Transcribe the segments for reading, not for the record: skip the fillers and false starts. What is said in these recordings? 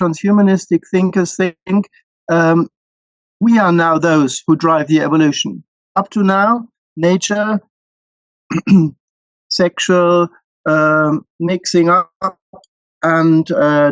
transhumanistic thinkers think, we are now those who drive the evolution. Up to now, nature, sexual mixing up, and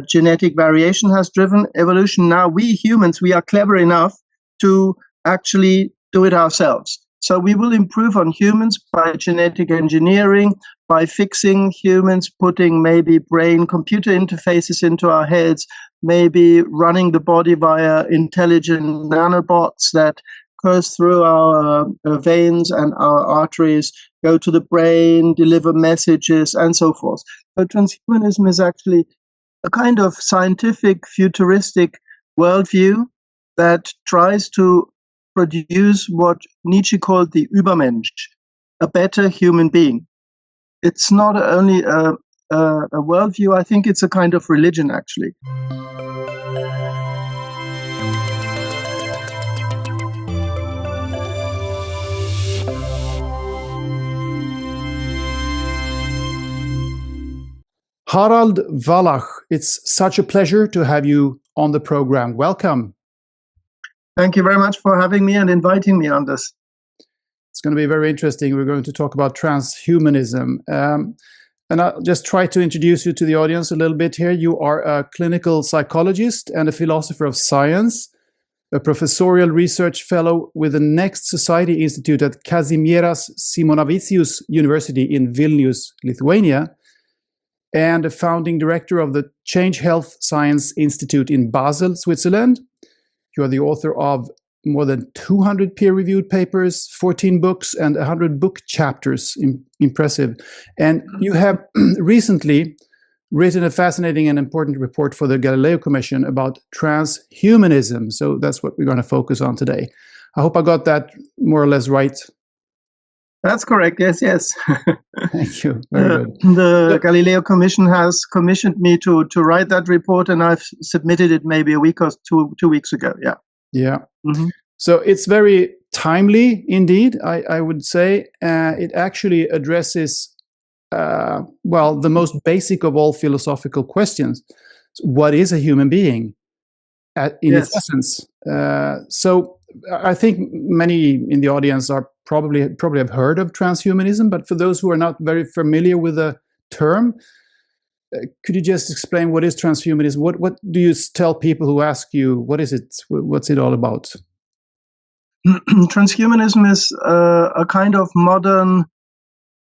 genetic variation has driven evolution. Now we humans, we are clever enough to actually do it ourselves. So we will improve on humans by genetic engineering, by fixing humans, putting maybe brain-computer interfaces into our heads, maybe running the body via intelligent nanobots that course through our veins and our arteries, go to the brain, deliver messages, and so forth. So transhumanism is actually a kind of scientific, futuristic worldview that tries to produce what Nietzsche called the Übermensch, a better human being. It's not only a worldview, I think it's a kind of religion, actually. Harald Walach, it's such a pleasure to have you on the program. Welcome. Thank you very much for having me and inviting me on this. It's going to be very interesting. We're going to talk about transhumanism. And I'll just try to introduce you to the audience a little bit here. You are a clinical psychologist and a philosopher of science, a professorial research fellow with the Next Society Institute at Kazimieras Simonavičius University in Vilnius, Lithuania, and a founding director of the Change Health Science Institute in Basel, Switzerland. You are the author of more than 200 peer-reviewed papers, 14 books, and 100 book chapters. Impressive. And you have recently written a fascinating and important report for the Galileo Commission about transhumanism. So that's what we're going to focus on today. I hope I got that more or less right. That's correct. Yes, yes. Thank you. Very good. The Galileo Commission has commissioned me to write that report, and I've submitted it maybe a week or two weeks ago. Yeah. Yeah. Mm-hmm. So it's very timely indeed, I would say. It actually addresses, the most basic of all philosophical questions. What is a human being in its essence? So I think many in the audience are probably have heard of transhumanism, but for those who are not very familiar with the term, could you just explain what is transhumanism? What do you tell people who ask you, what is it? What's it all about? Transhumanism is a kind of modern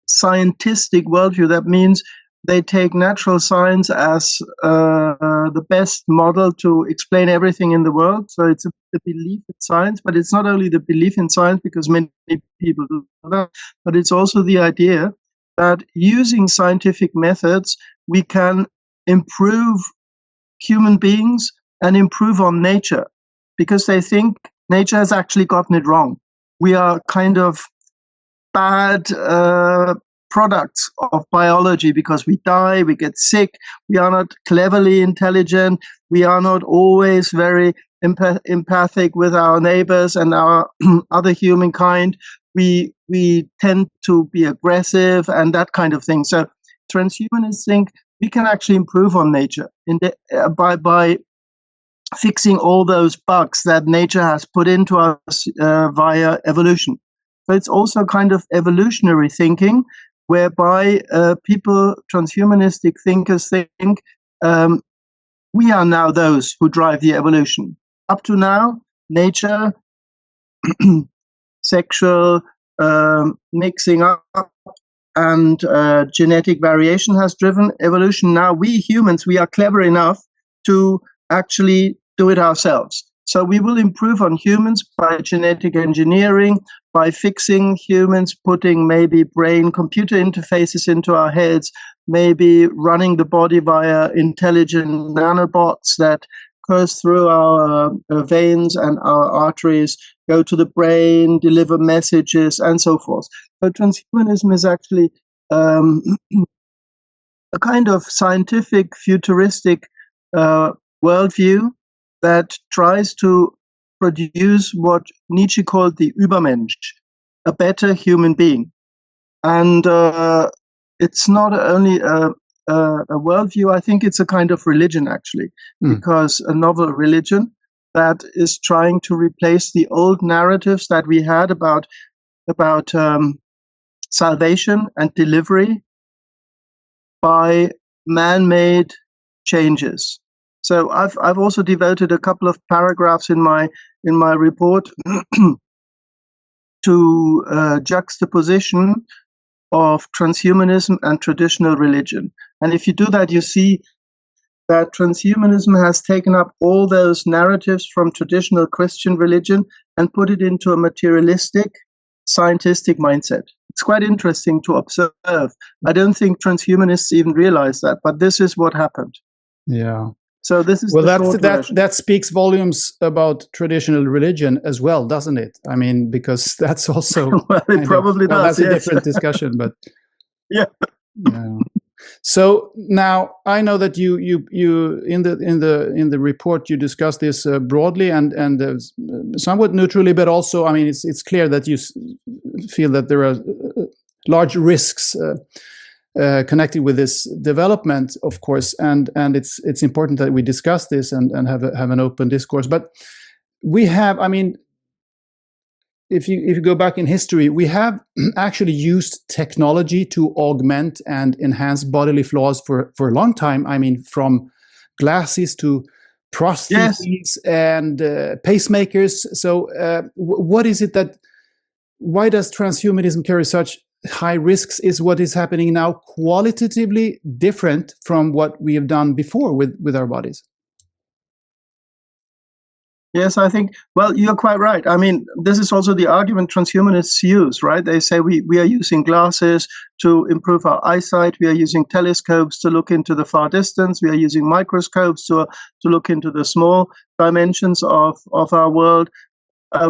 scientific worldview. That means they take natural science as the best model to explain everything in the world. So it's a belief in science, but it's not only the belief in science, because many people do that, but it's also the idea that using scientific methods, we can improve human beings and improve on nature, because they think nature has actually gotten it wrong. We are kind of bad products of biology because we die, we get sick, we are not cleverly intelligent, we are not always very empathic with our neighbors and our other humankind. We tend to be aggressive and that kind of thing. So transhumanists think we can actually improve on nature by fixing all those bugs that nature has put into us via evolution. So it's also kind of evolutionary thinking, whereby transhumanistic thinkers think we are now those who drive the evolution. Up to now, nature, sexual mixing up, and genetic variation has driven evolution. Now we humans, we are clever enough to actually do it ourselves. So we will improve on humans by genetic engineering, by fixing humans, putting maybe brain-computer interfaces into our heads, maybe running the body via intelligent nanobots that course through our veins and our arteries, go to the brain, deliver messages, and so forth. So transhumanism is actually a kind of scientific, futuristic worldview that tries to produce what Nietzsche called the Übermensch, a better human being. And it's not only a a worldview. I think it's a kind of religion, actually, because a novel religion that is trying to replace the old narratives that we had about salvation and delivery by man-made changes. So I've also devoted a couple of paragraphs in my report to juxtaposition of transhumanism and traditional religion. And if you do that, you see that transhumanism has taken up all those narratives from traditional Christian religion and put it into a materialistic, scientific mindset. It's quite interesting to observe. I don't think transhumanists even realize that, but this is what happened. Yeah. So this is that speaks volumes about traditional religion as well, doesn't it? I mean, because that's also well, it probably does. That's yes. a different discussion, but yeah. So now I know that you in the report you discuss this broadly and somewhat neutrally, but also I mean it's clear that you feel that there are large risks connected with this development, of course, and it's important that we discuss this and have an open discourse. But we have, I mean, if you go back in history, we have actually used technology to augment and enhance bodily flaws for a long time. I mean, from glasses to prostheses and pacemakers. So what is it that, why does transhumanism carry such high risks? Is what is happening now qualitatively different from what we have done before with our bodies? Yes, I think, well, you're quite right. I mean, this is also the argument transhumanists use, right? They say we are using glasses to improve our eyesight. We are using telescopes to look into the far distance. We are using microscopes to look into the small dimensions of our world.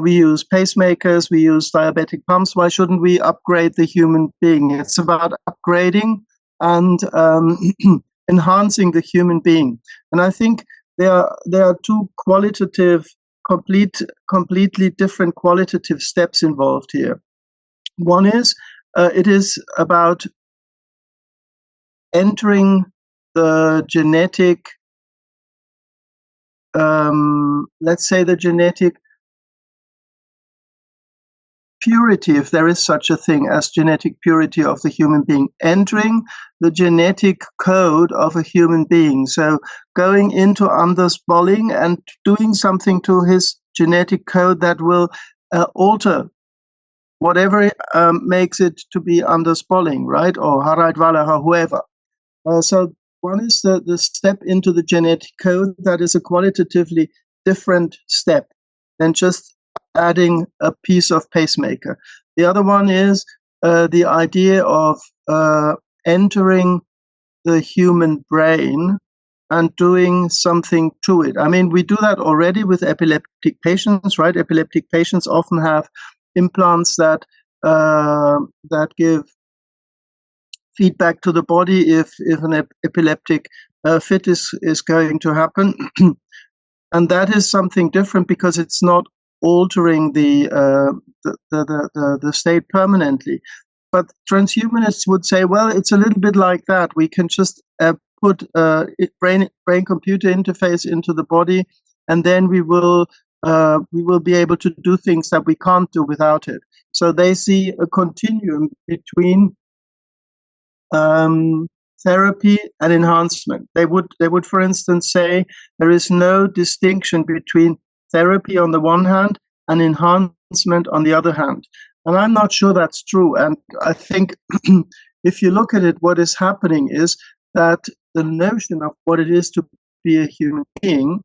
We use pacemakers. We use diabetic pumps. Why shouldn't we upgrade the human being? It's about upgrading and enhancing the human being. And I think there are two completely different qualitative steps involved here. One is it is about entering the genetic, let's say the genetic purity, if there is such a thing as genetic purity of the human being, entering the genetic code of a human being. So going into Anders Bolling and doing something to his genetic code that will alter whatever makes it to be Anders Bolling, right? Or Harald Walach or whoever. So one is the step into the genetic code that is a qualitatively different step than just adding a piece of pacemaker. The other one is the idea of entering the human brain and doing something to it. I mean, we do that already with epileptic patients, right? Epileptic patients often have implants that give feedback to the body if an epileptic fit is going to happen. And that is something different because it's not altering the state permanently. But transhumanists would say, well, it's a little bit like that. We can just put brain-computer interface into the body, and then we will be able to do things that we can't do without it. So they see a continuum between therapy and enhancement. They would, for instance, say there is no distinction between therapy on the one hand and enhancement on the other hand. And I'm not sure that's true. And I think if you look at it, what is happening is that the notion of what it is to be a human being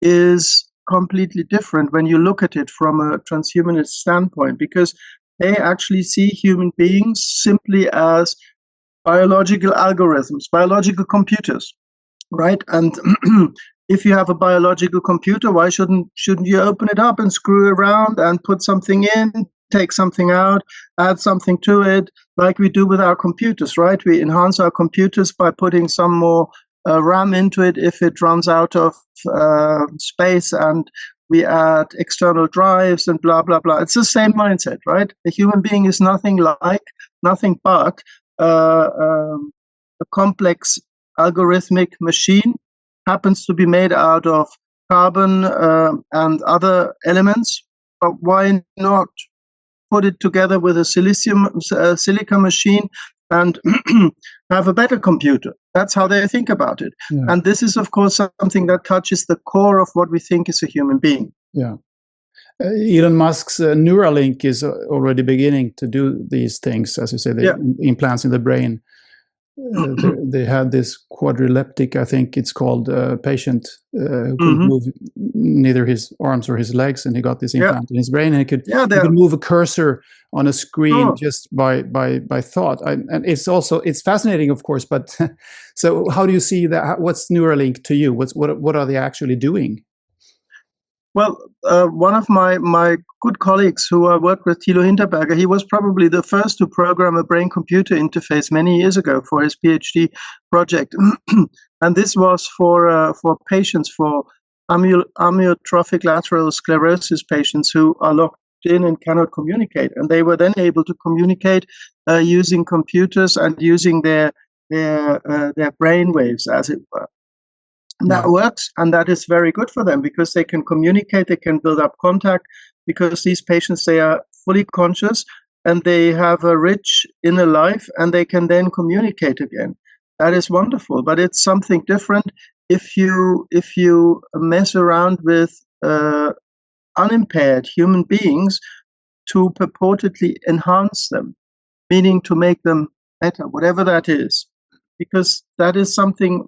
is completely different when you look at it from a transhumanist standpoint, because they actually see human beings simply as biological algorithms, biological computers, right? And if you have a biological computer, why shouldn't you open it up and screw around and put something in, take something out, add something to it, like we do with our computers, right? We enhance our computers by putting some more RAM into it if it runs out of space, and we add external drives and blah, blah, blah. It's the same mindset, right? A human being is nothing but a complex algorithmic machine, happens to be made out of carbon and other elements, but why not put it together with a silica machine and have a better computer? That's how they think about it. Yeah. And this is, of course, something that touches the core of what we think is a human being. Yeah. Elon Musk's Neuralink is already beginning to do these things, as you say, the implants in the brain. They had this quadrileptic, I think it's called, patient who couldn't move neither his arms or his legs, and he got this implant in his brain, and he could move a cursor on a screen just by thought. And it's fascinating, of course. But so, how do you see that? What's Neuralink to you? What are they actually doing? Well, one of my good colleagues who I worked with, Thilo Hinterberger, he was probably the first to program a brain-computer interface many years ago for his PhD project. And this was for patients, for amyotrophic lateral sclerosis patients who are locked in and cannot communicate. And they were then able to communicate using computers and using their brain waves, as it were. That works, and that is very good for them because they can communicate, they can build up contact, because these patients, they are fully conscious and they have a rich inner life, and they can then communicate again. That is wonderful, but it's something different if you mess around with unimpaired human beings to purportedly enhance them, meaning to make them better, whatever that is, because that is something,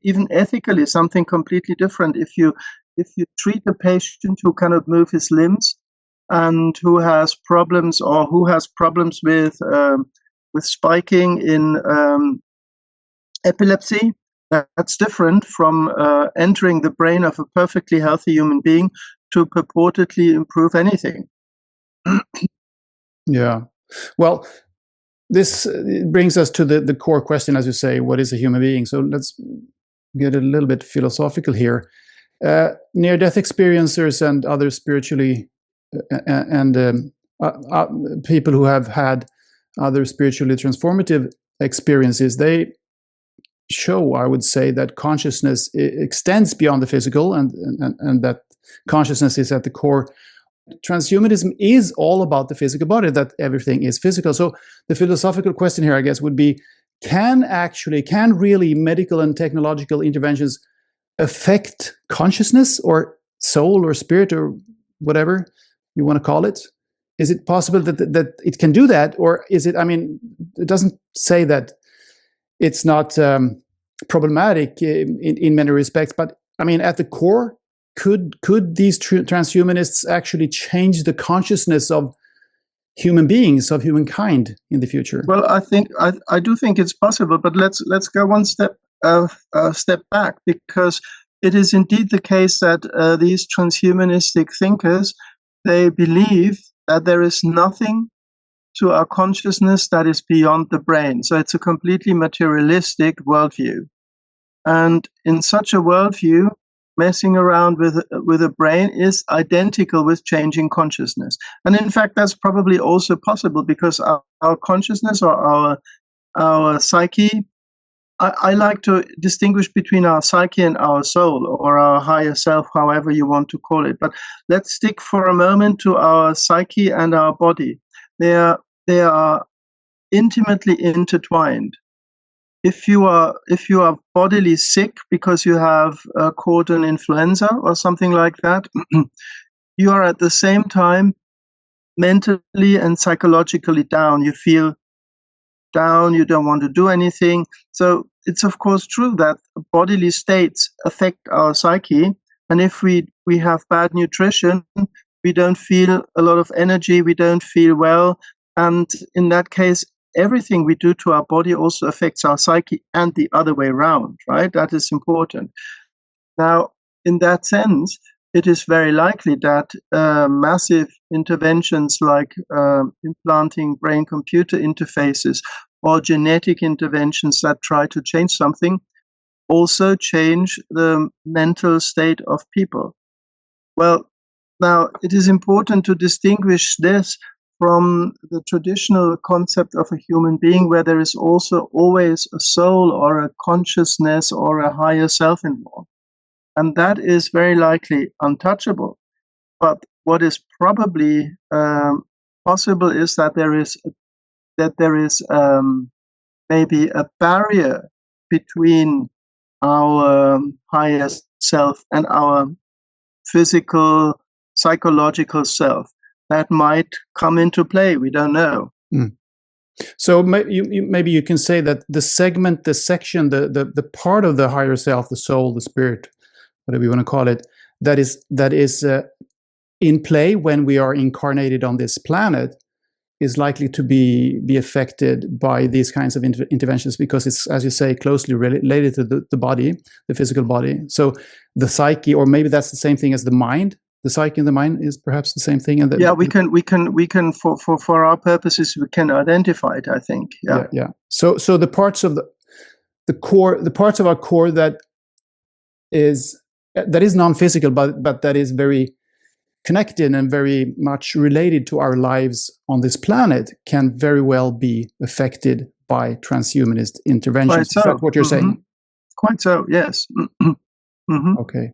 even ethically, something completely different. If you treat a patient who cannot move his limbs and who has problems with spiking in epilepsy, that's different from entering the brain of a perfectly healthy human being to purportedly improve anything. Yeah. Well, this brings us to the core question, as you say, what is a human being? So let's get a little bit philosophical here. Near-death experiencers and other spiritually people who have had other spiritually transformative experiences, they show, I would say, that consciousness extends beyond the physical, and that consciousness is at the core. Transhumanism is all about the physical body, that everything is physical. So the philosophical question here, I guess, would be, can really medical and technological interventions affect consciousness or soul or spirit or whatever you want to call it? Is it possible that it can do that? Or is it, I mean, it doesn't say that it's not problematic in many respects, but I mean, at the core, could these transhumanists actually change the consciousness of human beings, of humankind in the future? Well, I do think it's possible, but let's go one step back, because it is indeed the case that these transhumanistic thinkers, they believe that there is nothing to our consciousness that is beyond the brain. So it's a completely materialistic worldview, and in such a worldview, messing around with a brain is identical with changing consciousness. And in fact, that's probably also possible, because our consciousness, or our psyche, I like to distinguish between our psyche and our soul, or our higher self, however you want to call it. But let's stick for a moment to our psyche and our body. They are intimately intertwined. If you are bodily sick because you have caught an influenza or something like that, you are at the same time mentally and psychologically down. You feel down, you don't want to do anything. So it's of course true that bodily states affect our psyche, and if we have bad nutrition, we don't feel a lot of energy, we don't feel well, and in that case, everything we do to our body also affects our psyche, and the other way around, right? That is important. Now, in that sense, it is very likely that massive interventions like implanting brain-computer interfaces or genetic interventions that try to change something also change the mental state of people. Well, now, it is important to distinguish this from the traditional concept of a human being where there is also always a soul or a consciousness or a higher self involved. And that is very likely untouchable. But what is probably possible is that there is maybe a barrier between our higher self and our physical, psychological self that might come into play. We don't know. Mm. So maybe you can say that the segment, the section, the part of the higher self, the soul, the spirit, whatever you want to call it, that is in play when we are incarnated on this planet, is likely to be affected by these kinds of interventions because it's, as you say, closely related to the body, the physical body. So the psyche, or maybe that's the same thing as the mind. The psyche and the mind is perhaps the same thing. And we can for our purposes we can identify it. I think. Yeah. So the parts of the core, the parts of our core that is non-physical, but that is very connected and very much related to our lives on this planet, can very well be affected by transhumanist interventions. So. Is that what you're saying? Quite so, yes. Okay.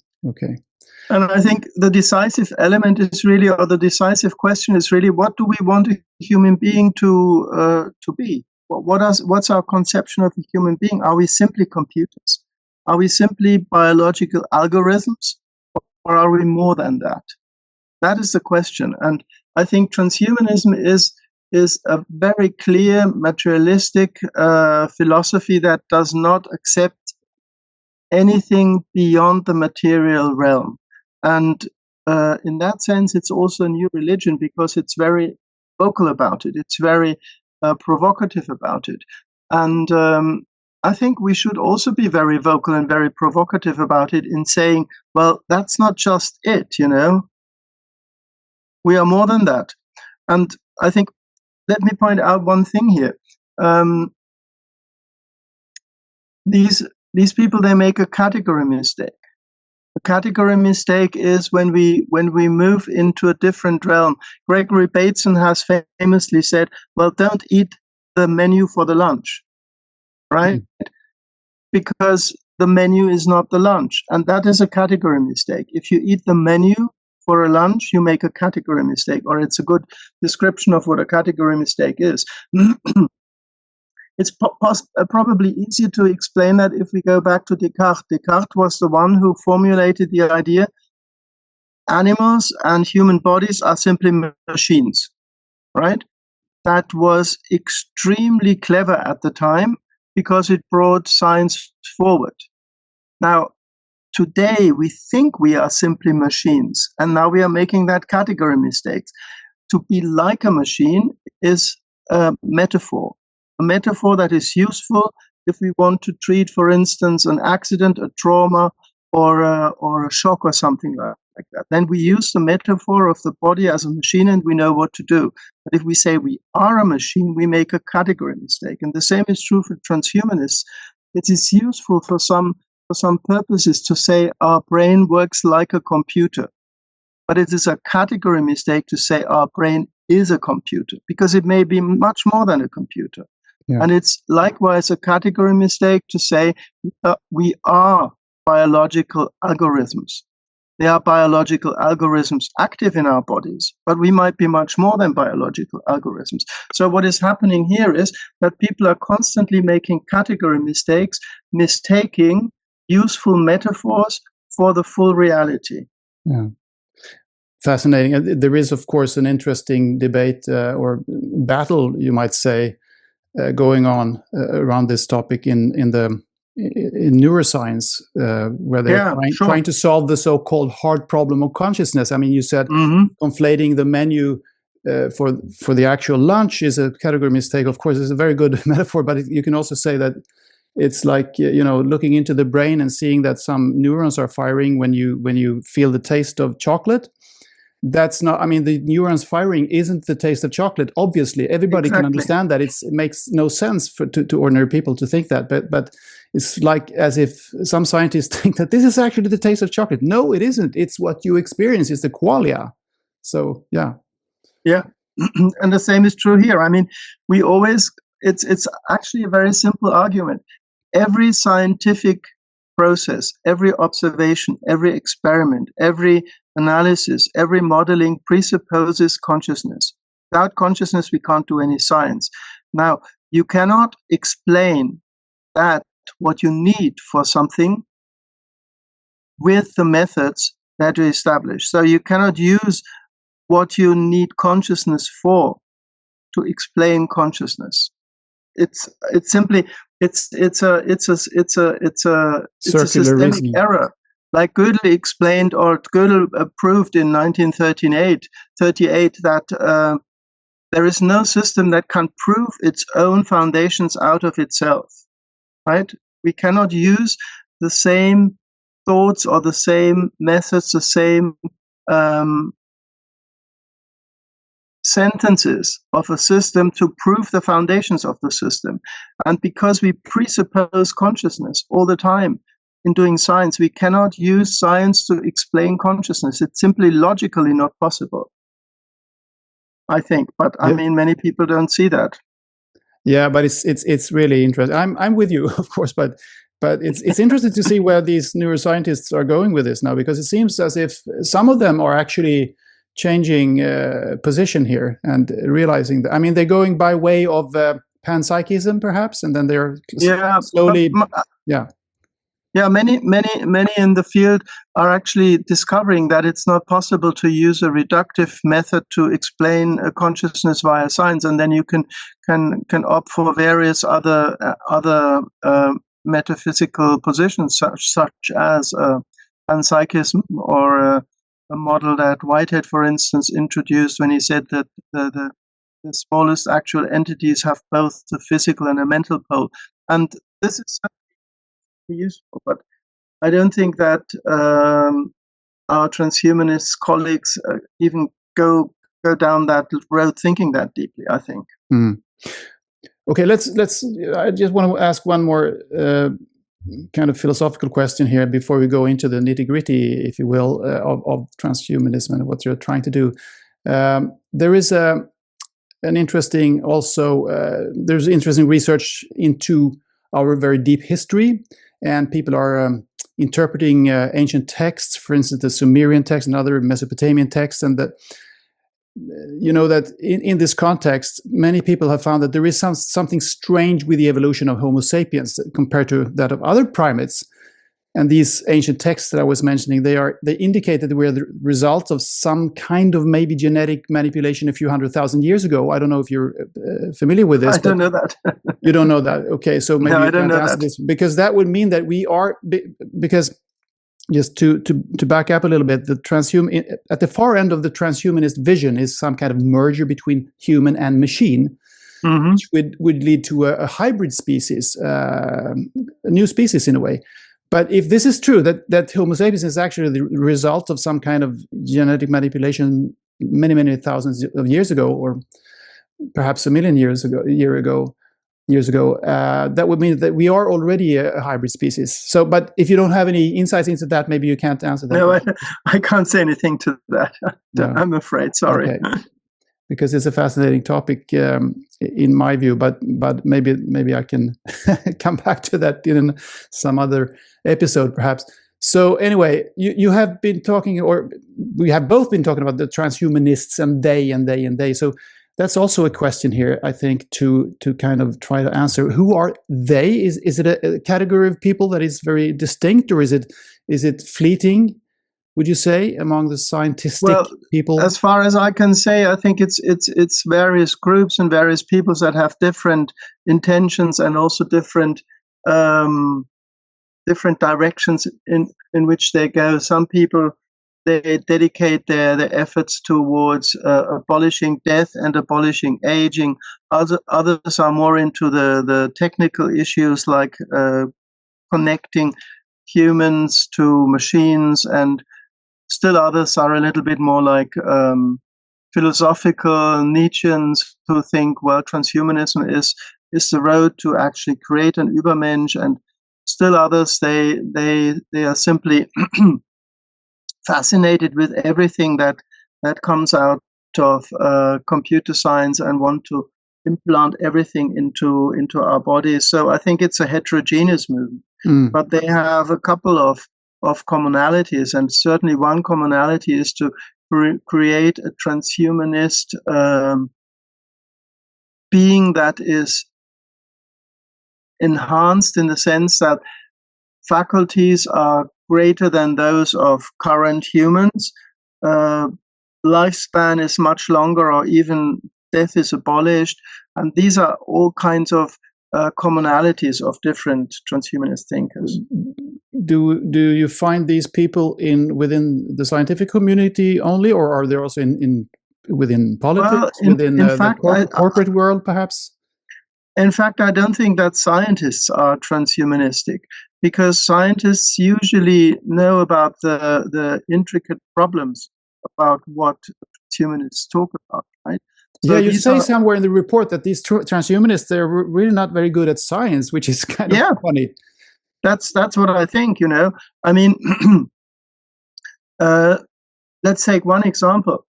And I think the decisive element is really, or the decisive question is really, what do we want a human being to be? What's our conception of a human being? Are we simply computers? Are we simply biological algorithms? Or are we more than that? That is the question. And I think transhumanism is a very clear materialistic philosophy that does not accept anything beyond the material realm. And in that sense, it's also a new religion because it's very vocal about it. It's very provocative about it. And I think we should also be very vocal and very provocative about it in saying, well, that's not just it, We are more than that. And I think, let me point out one thing here. These people, they make a category mistake. A category mistake is when we move into a different realm. Gregory Bateson has famously said, well, don't eat the menu for the lunch, right? Because the menu is not the lunch. And that is a category mistake. If you eat the menu for a lunch, you make a category mistake, or it's a good description of what a category mistake is. It's probably easier to explain that if we go back to Descartes. Descartes was the one who formulated the idea animals and human bodies are simply machines, right? That was extremely clever at the time because it brought science forward. Now, today, we think we are simply machines, and now we are making that category mistakes. To be like a machine is a metaphor that is useful if we want to treat, for instance, an accident, a trauma, or a shock or something like that. Then we use the metaphor of the body as a machine and we know what to do. But if we say we are a machine, we make a category mistake. And the same is true for transhumanists. It is useful for some purposes to say our brain works like a computer. But it is a category mistake to say our brain is a computer, because it may be much more than a computer. Yeah. And it's likewise a category mistake to say we are biological algorithms. There are biological algorithms active in our bodies, but we might be much more than biological algorithms. So what is happening here is that people are constantly making category mistakes, mistaking useful metaphors for the full reality. Yeah. Fascinating. There is, of course, an interesting debate or battle, you might say, going on around this topic in neuroscience, where they're trying to solve the so-called hard problem of consciousness. I mean, you said conflating the menu for the actual lunch is a category mistake. Of course, it's a very good metaphor, but you can also say that it's like looking into the brain and seeing that some neurons are firing when you feel the taste of chocolate. That's not, I mean, the neurons firing isn't the taste of chocolate. Obviously, everybody can understand that. It makes no sense to ordinary people to think that. But it's like as if some scientists think that this is actually the taste of chocolate. No, it isn't. It's what you experience. It's the qualia. So, yeah. Yeah. And the same is true here. I mean, we always, it's actually a very simple argument. Every scientific process, every observation, every experiment, every analysis, every modeling presupposes consciousness. Without consciousness, we can't do any science. Now, you cannot explain that what you need for something with the methods that you establish. So you cannot use what you need consciousness for to explain consciousness. It's simply it's a systemic reasoning. error. Like Gödel explained, or Gödel proved in 1938 that there is no system that can prove its own foundations out of itself. Right? We cannot use the same thoughts or the same methods, the same sentences of a system to prove the foundations of the system. And because we presuppose consciousness all the time in doing science, we cannot use science to explain consciousness. It's simply logically not possible, I think. But I mean, many people don't see that. Yeah, but it's really interesting. I'm with you, of course, but it's interesting to see where these neuroscientists are going with this now, because it seems as if some of them are actually changing position here and realizing that. I mean, they're going by way of panpsychism, perhaps, and then they're slowly. Many in the field are actually discovering that it's not possible to use a reductive method to explain consciousness via science, and then you can opt for various other metaphysical positions, such as panpsychism, or a model that Whitehead, for instance, introduced when he said that the smallest actual entities have both the physical and a mental pole. And this is useful, but I don't think that our transhumanist colleagues even go down that road thinking that deeply, I think. Okay, let's. I just want to ask one more kind of philosophical question here before we go into the nitty-gritty, if you will, of transhumanism and what you're trying to do. There is an interesting there's interesting research into our very deep history, and people are interpreting ancient texts, for instance, the Sumerian text and other Mesopotamian texts, and that that in this context, many people have found that there is something strange with the evolution of Homo sapiens compared to that of other primates. And these ancient texts that I was mentioning, they indicate that we are the result of some kind of maybe genetic manipulation a few 100,000 years ago. I don't know if you're familiar with this. I don't know that. You don't know that. Okay, so maybe I don't know answer that. this, because that would mean that we are, because just to back up a little bit, at the far end of the transhumanist vision is some kind of merger between human and machine, which would lead to a hybrid species, a new species in a way. But if this is true, that Homo sapiens is actually the result of some kind of genetic manipulation many thousands of years ago, or perhaps a million years ago, that would mean that we are already a hybrid species. So, but if you don't have any insights into that, maybe you can't answer that. No, I can't say anything to that. No. I'm afraid. Sorry. Okay. Because it's a fascinating topic in my view, but maybe I can come back to that in some other episode, perhaps. So anyway, you have been talking, or we have both been talking about the transhumanists and they. So that's also a question here, I think, to kind of try to answer. Who are they? Is it a category of people that is very distinct, or is it fleeting, would you say, among the scientific people? As far as I can say, I think it's various groups and various peoples that have different intentions and also different directions in which they go. Some people, they dedicate their efforts towards abolishing death and abolishing aging. Others are more into the technical issues, like connecting humans to machines, and still others are a little bit more like philosophical Nietzscheans, who think, well, transhumanism is the road to actually create an Übermensch, and still others, they are simply fascinated with everything that comes out of computer science and want to implant everything into our bodies. So I think it's a heterogeneous movement, but they have a couple of commonalities, and certainly one commonality is to create a transhumanist being that is enhanced in the sense that faculties are greater than those of current humans. Lifespan is much longer, or even death is abolished. And these are all kinds of commonalities of different transhumanist thinkers. Do you find these people within the scientific community only, or are they also within politics, within the corporate world, perhaps? In fact, I don't think that scientists are transhumanistic, because scientists usually know about the intricate problems about what transhumanists talk about, right? So yeah, you say somewhere in the report that these transhumanists, they're really not very good at science, which is kind of funny. That's what I think, you know. I mean, let's take one example.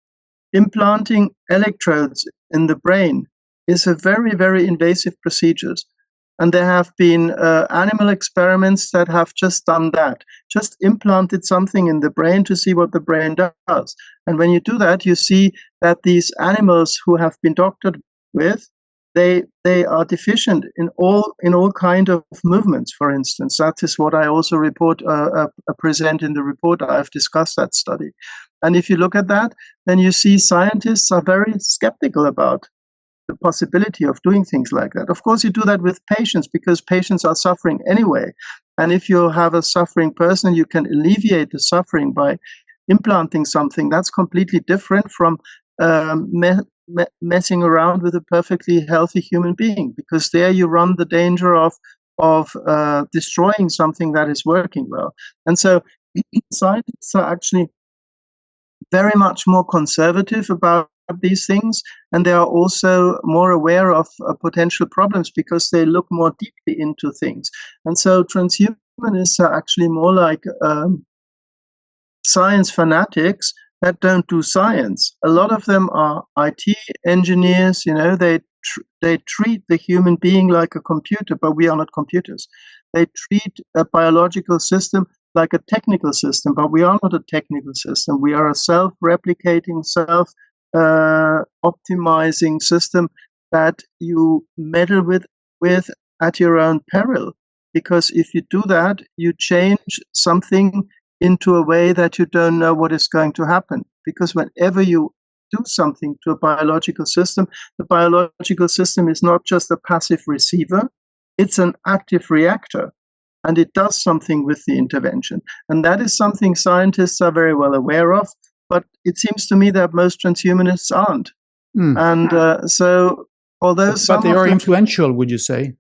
Implanting electrodes in the brain is a very, very invasive procedure. And there have been animal experiments that have just done that, just implanted something in the brain to see what the brain does. And when you do that, you see that these animals who have been doctored with, they are deficient in all kind of movements, for instance. That is what I also present in the report. I've discussed that study. And if you look at that, then you see scientists are very skeptical about the possibility of doing things like that. Of course, you do that with patients, because patients are suffering anyway. And if you have a suffering person, you can alleviate the suffering by implanting something. That's completely different from messing around with a perfectly healthy human being, because there you run the danger of destroying something that is working well. And so scientists are actually very much more conservative about these things, and they are also more aware of potential problems because they look more deeply into things. And so transhumanists are actually more like science fanatics that don't do science. A lot of them are IT engineers, you know, they treat the human being like a computer, but we are not computers. They treat a biological system like a technical system, but we are not a technical system. We are a self-replicating, optimizing system that you meddle with at your own peril. Because if you do that, you change something into a way that you don't know what is going to happen. Because whenever you do something to a biological system, the biological system is not just a passive receiver, it's an active reactor. And it does something with the intervention. And that is something scientists are very well aware of, but it seems to me that most transhumanists aren't. And so, although but they are influential, would you say?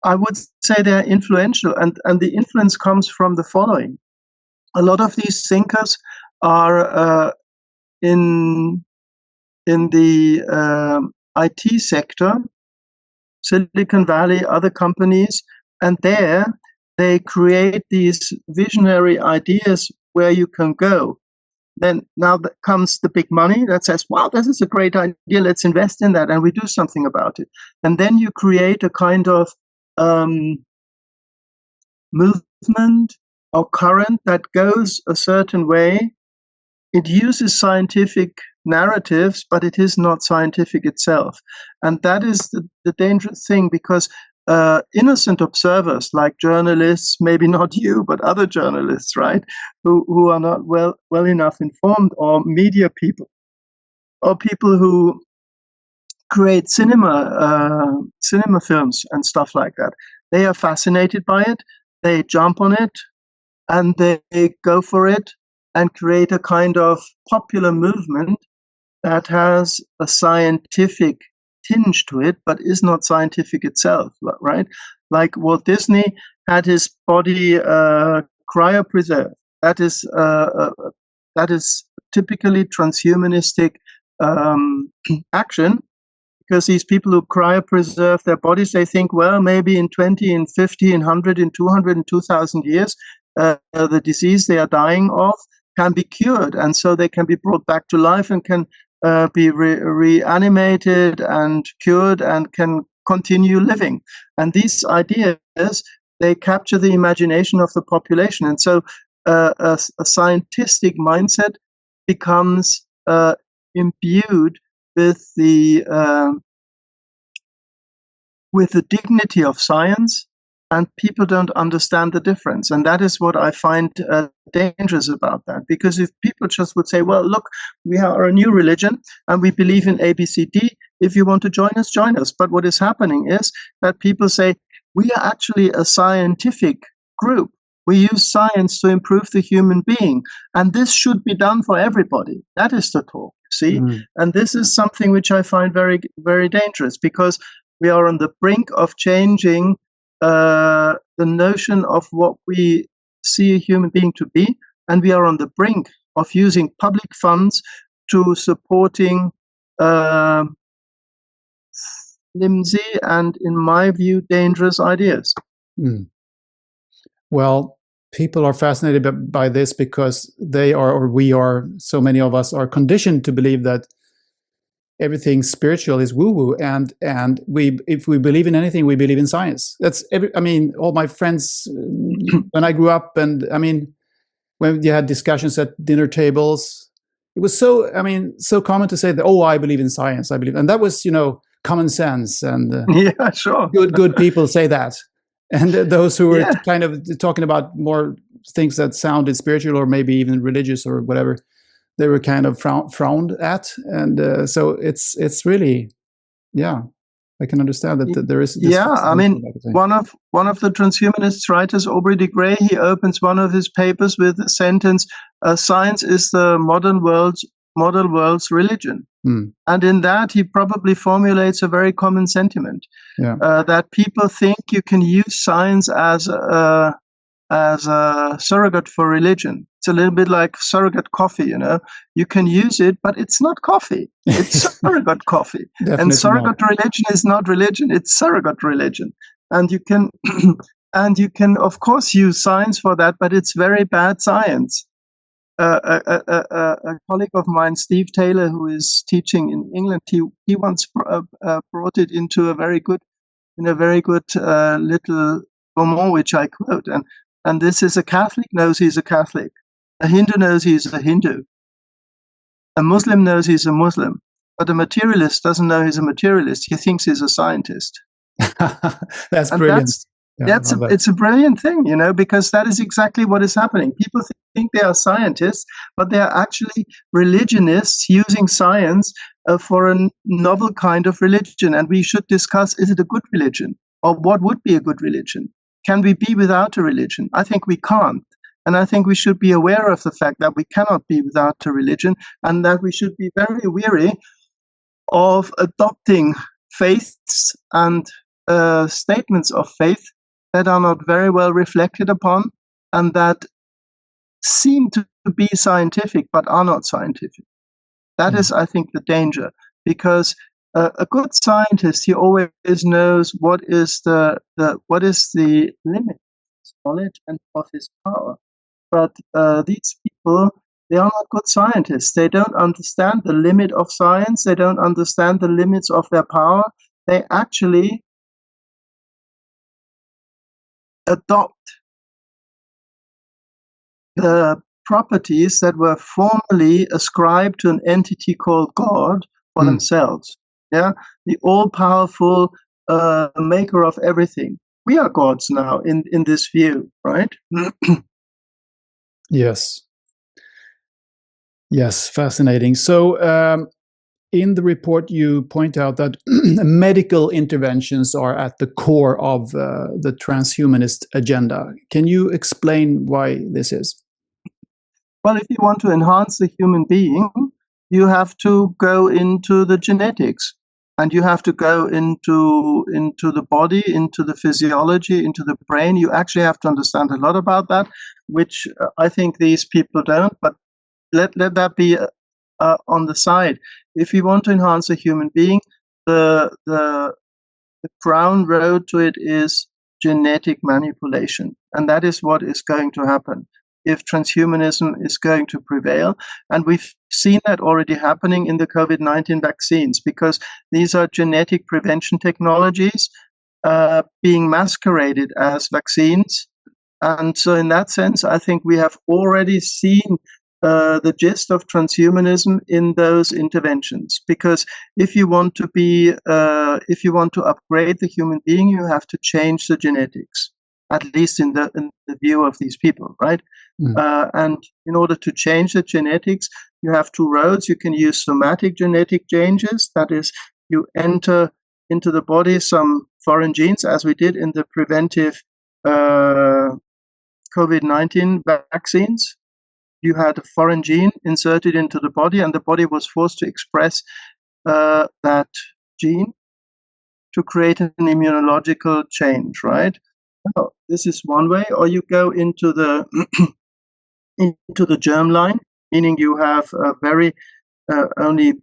I would say they're influential, and the influence comes from the following. A lot of these thinkers are in the IT sector, Silicon Valley, other companies, and there they create these visionary ideas where you can go. Then now comes the big money that says, wow, this is a great idea, let's invest in that, and we do something about it. And then you create a kind of movement or current that goes a certain way. It uses scientific narratives, but it is not scientific itself. And that is the dangerous thing, because innocent observers like journalists, maybe not you, but other journalists, right, who are not well enough informed, or media people, or people who create cinema films and stuff like that, they are fascinated by it, they jump on it, and they go for it and create a kind of popular movement that has a scientific tinge to it, but is not scientific itself, right? Like Walt Disney had his body cryopreserved. That is typically transhumanistic action, because these people who cryopreserve their bodies, they think, well, maybe in 20, in 50, in 100, in 200, in 2,000 years, the disease they are dying of can be cured, and so they can be brought back to life and can be reanimated and cured and can continue living. And these ideas, they capture the imagination of the population. And so a scientific mindset becomes imbued with the dignity of science, and people don't understand the difference. And that is what I find dangerous about that. Because if people just would say, well, look, we are a new religion and we believe in ABCD. If you want to join us, join us. But what is happening is that people say, we are actually a scientific group. We use science to improve the human being. And this should be done for everybody. That is the talk, see? And this is something which I find very, very dangerous, because we are on the brink of changing the notion of what we see a human being to be, and we are on the brink of using public funds to supporting flimsy and, in my view, dangerous ideas. Well, people are fascinated by this because they are, or we are, so many of us are conditioned to believe that everything spiritual is woo-woo, and if we believe in anything, we believe in science. That's all my friends when I grew up, and when you had discussions at dinner tables, it was so common to say that, oh, I believe in science, I believe, and that was common sense, and yeah, sure, good people say that, and those who were kind of talking about more things that sounded spiritual or maybe even religious or whatever, they were kind of frowned at, and so it's really, I can understand that there is this one of the transhumanist writers, Aubrey de Grey, he opens one of his papers with the sentence, science is the model world's religion. And in that he probably formulates a very common sentiment, that people think you can use science as a surrogate for religion. It's a little bit like surrogate coffee, You can use it, but it's not coffee. It's surrogate coffee. And surrogate religion is not religion, it's surrogate religion. And you can and you can of course use science for that, but it's very bad science. A colleague of mine, Steve Taylor, who is teaching in England, he once brought it into a very good little roman, which I quote, and this is: a Catholic knows he's a Catholic. A Hindu knows he's a Hindu. A Muslim knows he's a Muslim. But a materialist doesn't know he's a materialist. He thinks he's a scientist. That's brilliant. It's a brilliant thing, because that is exactly what is happening. People think they are scientists, but they are actually religionists using science for a novel kind of religion. And we should discuss, is it a good religion? Or what would be a good religion? Can we be without a religion? I think we can't. And I think we should be aware of the fact that we cannot be without a religion, and that we should be very wary of adopting faiths and statements of faith that are not very well reflected upon and that seem to be scientific but are not scientific. That is, I think, the danger, because a good scientist, he always knows what is the limit of his knowledge and of his power. But these people, they are not good scientists. They don't understand the limit of science. They don't understand the limits of their power. They actually adopt the properties that were formerly ascribed to an entity called God for themselves. Yeah, the all-powerful maker of everything. We are gods now in this view, right? Yes, fascinating. So in the report, you point out that medical interventions are at the core of the transhumanist agenda. Can you explain why this is? Well, if you want to enhance the human being, you have to go into the genetics, and you have to go into the body, into the physiology, into the brain. You actually have to understand a lot about that, which I think these people don't. But let that be on the side. If you want to enhance a human being, the crown road to it is genetic manipulation, and that is what is going to happen. if transhumanism is going to prevail. And we've seen that already happening in the COVID-19 vaccines, because these are genetic prevention technologies being masqueraded as vaccines. And so in that sense, I think we have already seen the gist of transhumanism in those interventions. Because if you want to upgrade the human being, you have to change the genetics, at least in the view of these people, right? And in order to change the genetics, you have two roads. You can use somatic genetic changes, that is, you enter into the body some foreign genes, as we did in the preventive COVID-19 vaccines. You had a foreign gene inserted into the body, and the body was forced to express that gene to create an immunological change, right? Oh, this is one way. Or you go into the into the germline, meaning you have a very only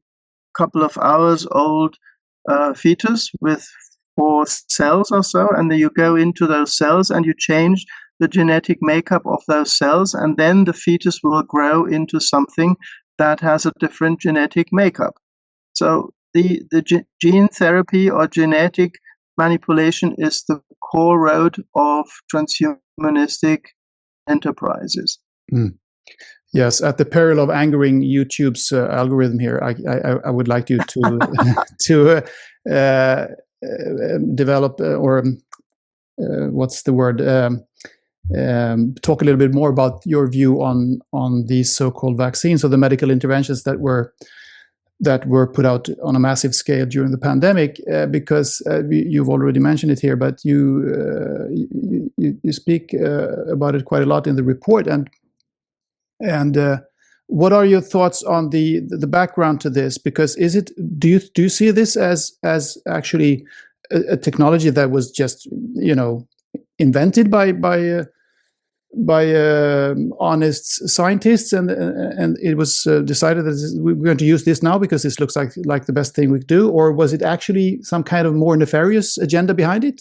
couple of hours old fetus with 4 cells or so, and then you go into those cells and you change the genetic makeup of those cells, and then the fetus will grow into something that has a different genetic makeup. So the gene therapy or genetic manipulation is the core road of transhumanistic enterprises. Yes, at the peril of angering YouTube's algorithm here, I would like you to to develop or what's the word? Talk a little bit more about your view on these so-called vaccines or the medical interventions that were put out on a massive scale during the pandemic, because you've already mentioned it here, but you speak about it quite a lot in the report. And what are your thoughts on the background to this? Because do you see this as actually a technology that was just invented by honest scientists, and it was decided that we're going to use this now because this looks like the best thing we could do? Or was it actually some kind of more nefarious agenda behind it?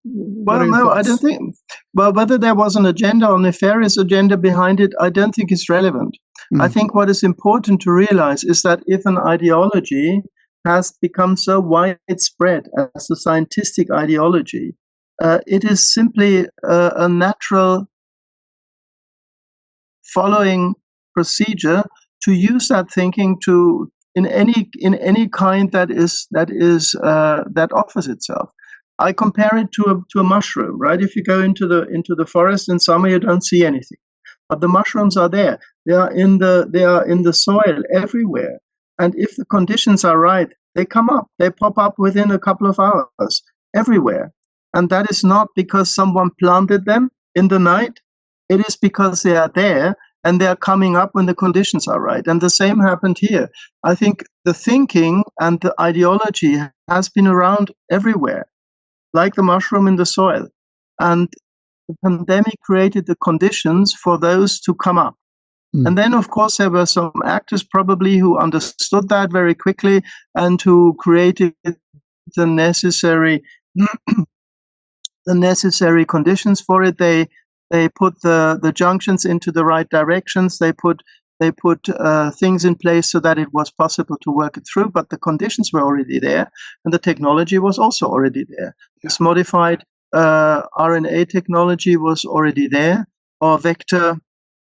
Well, no, I don't think. Well, whether there was an agenda or nefarious agenda behind it, I don't think is relevant. I think what is important to realize is that if an ideology has become so widespread as the scientific ideology, it is simply a natural following procedure to use that thinking in any kind that offers itself. I compare it to a mushroom, right? If you go into the forest in summer, you don't see anything, but the mushrooms are there. They are in the soil everywhere, and if the conditions are right, they come up. They pop up within a couple of hours everywhere, and that is not because someone planted them in the night. It is because they are there and they are coming up when the conditions are right. And the same happened here. I think the thinking and the ideology has been around everywhere, like the mushroom in the soil. And the pandemic created the conditions for those to come up. And then, of course, there were some actors probably who understood that very quickly and who created the necessary conditions for it. They put the junctions into the right directions. They put things in place so that it was possible to work it through, but the conditions were already there, and the technology was also already there. This modified RNA technology was already there, or vector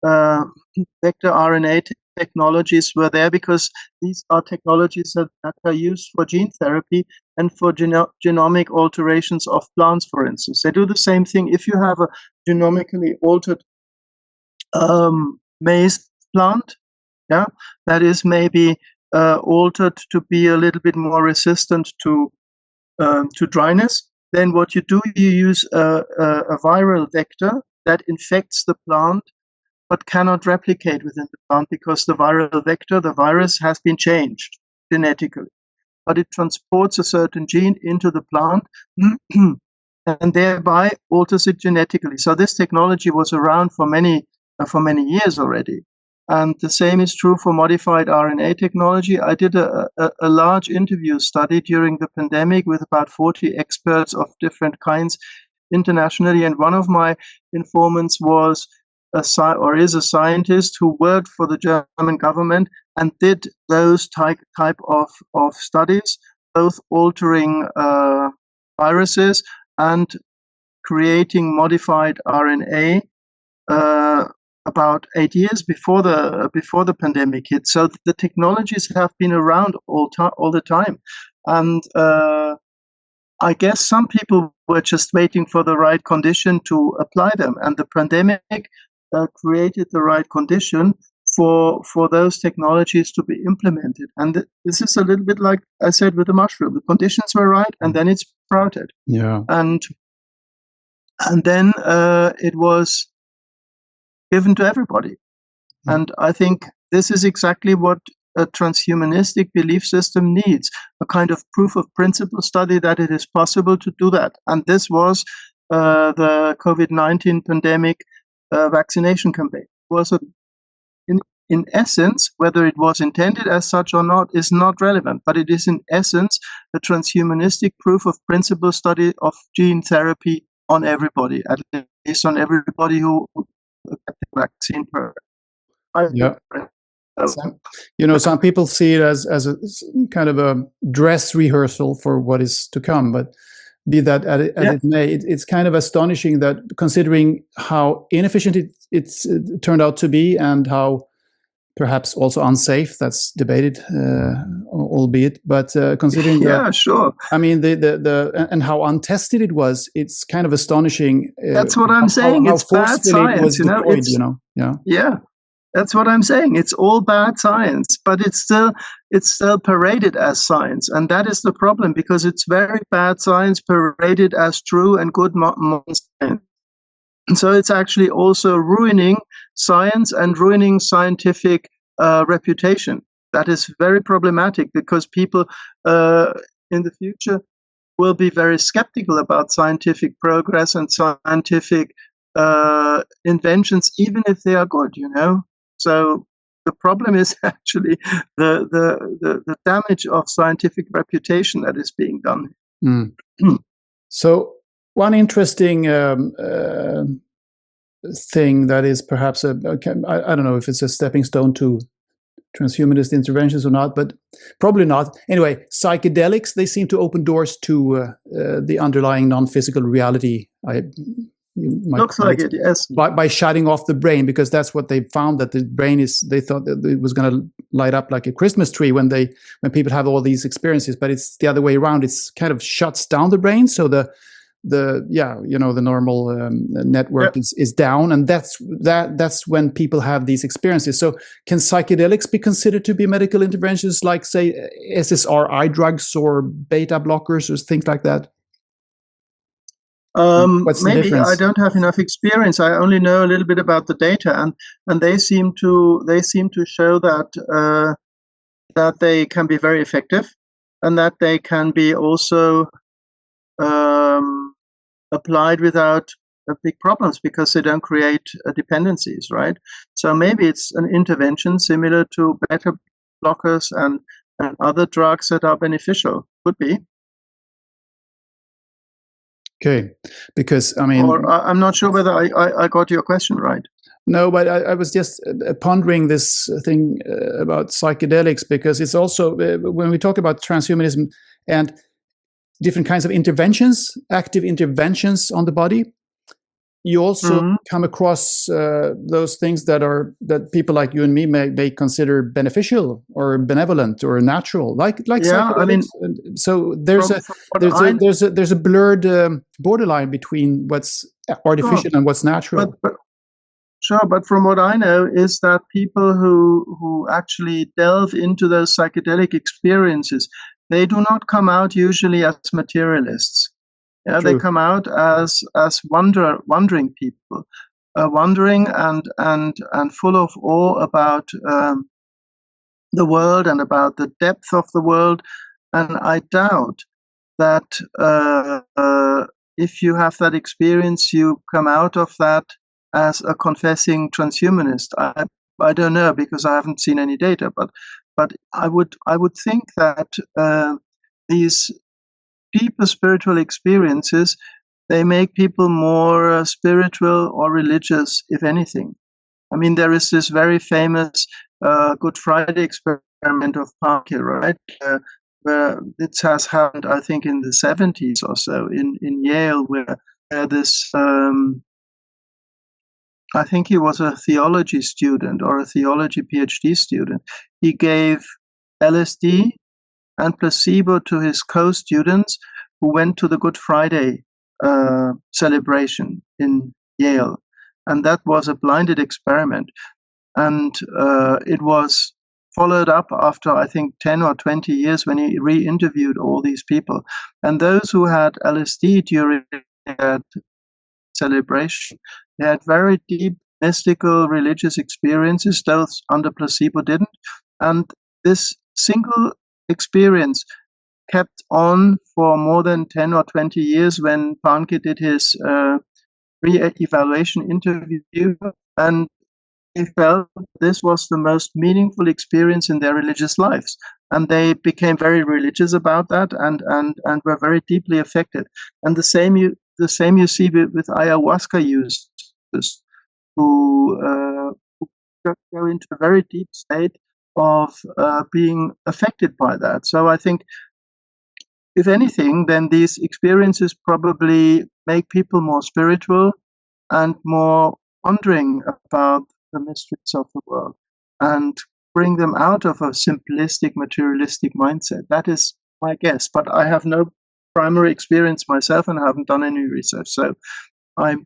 RNA technologies were there, because these are technologies that are used for gene therapy and for genomic alterations of plants, for instance. They do the same thing. If you have a genomically altered maize plant, that is maybe altered to be a little bit more resistant to dryness, then what you do, you use a viral vector that infects the plant but cannot replicate within the plant, because the viral vector, the virus, has been changed genetically. But it transports a certain gene into the plant and thereby alters it genetically. So this technology was around for many years already. And the same is true for modified RNA technology. I did a large interview study during the pandemic with about 40 experts of different kinds internationally. And one of my informants was or is a scientist who worked for the German government and did those type of studies, both altering viruses and creating modified RNA about 8 years before the pandemic hit. So the technologies have been around all the time, and I guess some people were just waiting for the right condition to apply them, and the pandemic created the right condition for those technologies to be implemented. And this is a little bit like I said with the mushroom. The conditions were right, and then it sprouted. Yeah. And then it was given to everybody. And I think this is exactly what a transhumanistic belief system needs, a kind of proof of principle study that it is possible to do that. And this was the COVID-19 pandemic vaccination campaign. It was in essence, whether it was intended as such or not is not relevant, but it is in essence a transhumanistic proof of principle study of gene therapy on everybody, at least on everybody who got the vaccine. Yeah. Some people see it as a kind of a dress rehearsal for what is to come, but be that as it may, it's kind of astonishing that, considering how inefficient it turned out to be, and how perhaps also unsafe, that's debated, albeit, but considering sure. I mean, and how untested it was, it's kind of astonishing. That's what I'm saying. It's bad science, it was deployed, Yeah. That's what I'm saying. It's all bad science, but it's still paraded as science, and that is the problem, because it's very bad science paraded as true and good modern science. And so it's actually also ruining science and ruining scientific reputation. That is very problematic, because people in the future will be very skeptical about scientific progress and scientific inventions, even if they are good, So the problem is actually the damage of scientific reputation that is being done. So one interesting thing that is perhaps I don't know if it's a stepping stone to transhumanist interventions or not, but probably not. Anyway, psychedelics, they seem to open doors to the underlying non-physical reality. Looks like it, yes. By shutting off the brain, because that's what they found, that the brain they thought that it was going to light up like a Christmas tree when people have all these experiences, but it's the other way around. It's kind of shuts down the brain, so the normal network is down, and that's when people have these experiences. So can psychedelics be considered to be medical interventions, like, say, SSRI drugs or beta blockers or things like that? What's the maybe difference? I don't have enough experience. I only know a little bit about the data, and they seem to show that that they can be very effective, and that they can be also applied without big problems, because they don't create dependencies, right? So maybe it's an intervention similar to beta blockers and other drugs that are beneficial. Could be. Okay, because I mean, or I'm not sure whether I got your question right. No, but I was just pondering this thing about psychedelics, because it's also, when we talk about transhumanism and different kinds of interventions, active interventions on the body, you also come across those things that people like you and me may consider beneficial or benevolent or natural, like psychedelics. I mean, so there's a blurred borderline between what's artificial and what's natural. But from what I know is that people who actually delve into those psychedelic experiences, they do not come out usually as materialists. Yeah, they come out as wandering people, wandering and full of awe about the world and about the depth of the world. And I doubt that if you have that experience, you come out of that as a confessing transhumanist. I don't know, because I haven't seen any data, but I would think that these deeper spiritual experiences, they make people more spiritual or religious, if anything. I mean, there is this very famous Good Friday experiment of Parker, right? Where it has happened, I think, in the 70s or so in Yale, where this, I think he was a theology student or a theology PhD student. He gave LSD and placebo to his co-students who went to the Good Friday celebration in Yale. And that was a blinded experiment. And it was followed up after, I think, 10 or 20 years when he re-interviewed all these people. And those who had LSD during that celebration, they had very deep mystical religious experiences. Those under placebo didn't. And this single experience kept on for more than 10 or 20 years when Pahnke did his re-evaluation interview, and they felt this was the most meaningful experience in their religious lives. And they became very religious about that and were very deeply affected. And the same you see with ayahuasca users who go into a very deep state of being affected by that. So I think, if anything, then these experiences probably make people more spiritual and more wondering about the mysteries of the world and bring them out of a simplistic, materialistic mindset. That is my guess, but I have no primary experience myself and haven't done any research, so I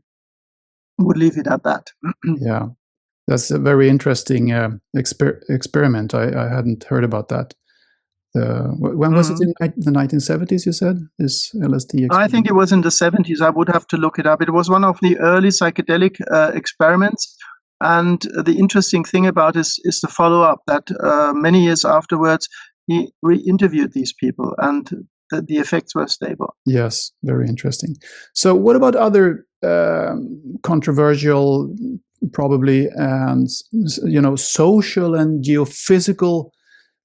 would leave it at that. Yeah, that's a very interesting experiment. I hadn't heard about that. When was it, in the 1970s, you said, this LSD experiment? I think it was in the 70s. I would have to look it up. It was one of the early psychedelic experiments. And the interesting thing about it is the follow-up, that many years afterwards, he re-interviewed these people and the effects were stable. Yes, very interesting. So what about other controversial, probably, and social and geophysical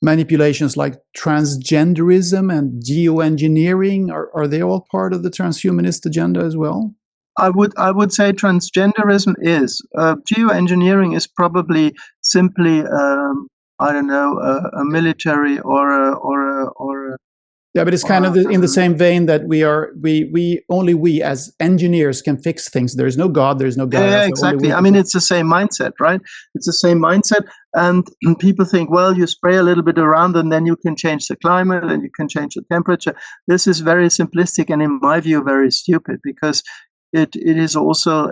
manipulations like transgenderism and geoengineering? Are they all part of the transhumanist agenda as well? I would say transgenderism is. Geoengineering is probably simply I don't know, a military or a yeah, but it's kind of in the same vein that we as engineers can fix things. There's no God, there's no God. Yeah, exactly. I mean, it's the same mindset, right? It's the same mindset. And people think, well, you spray a little bit around and then you can change the climate and you can change the temperature. This is very simplistic and, in my view, very stupid, because it is also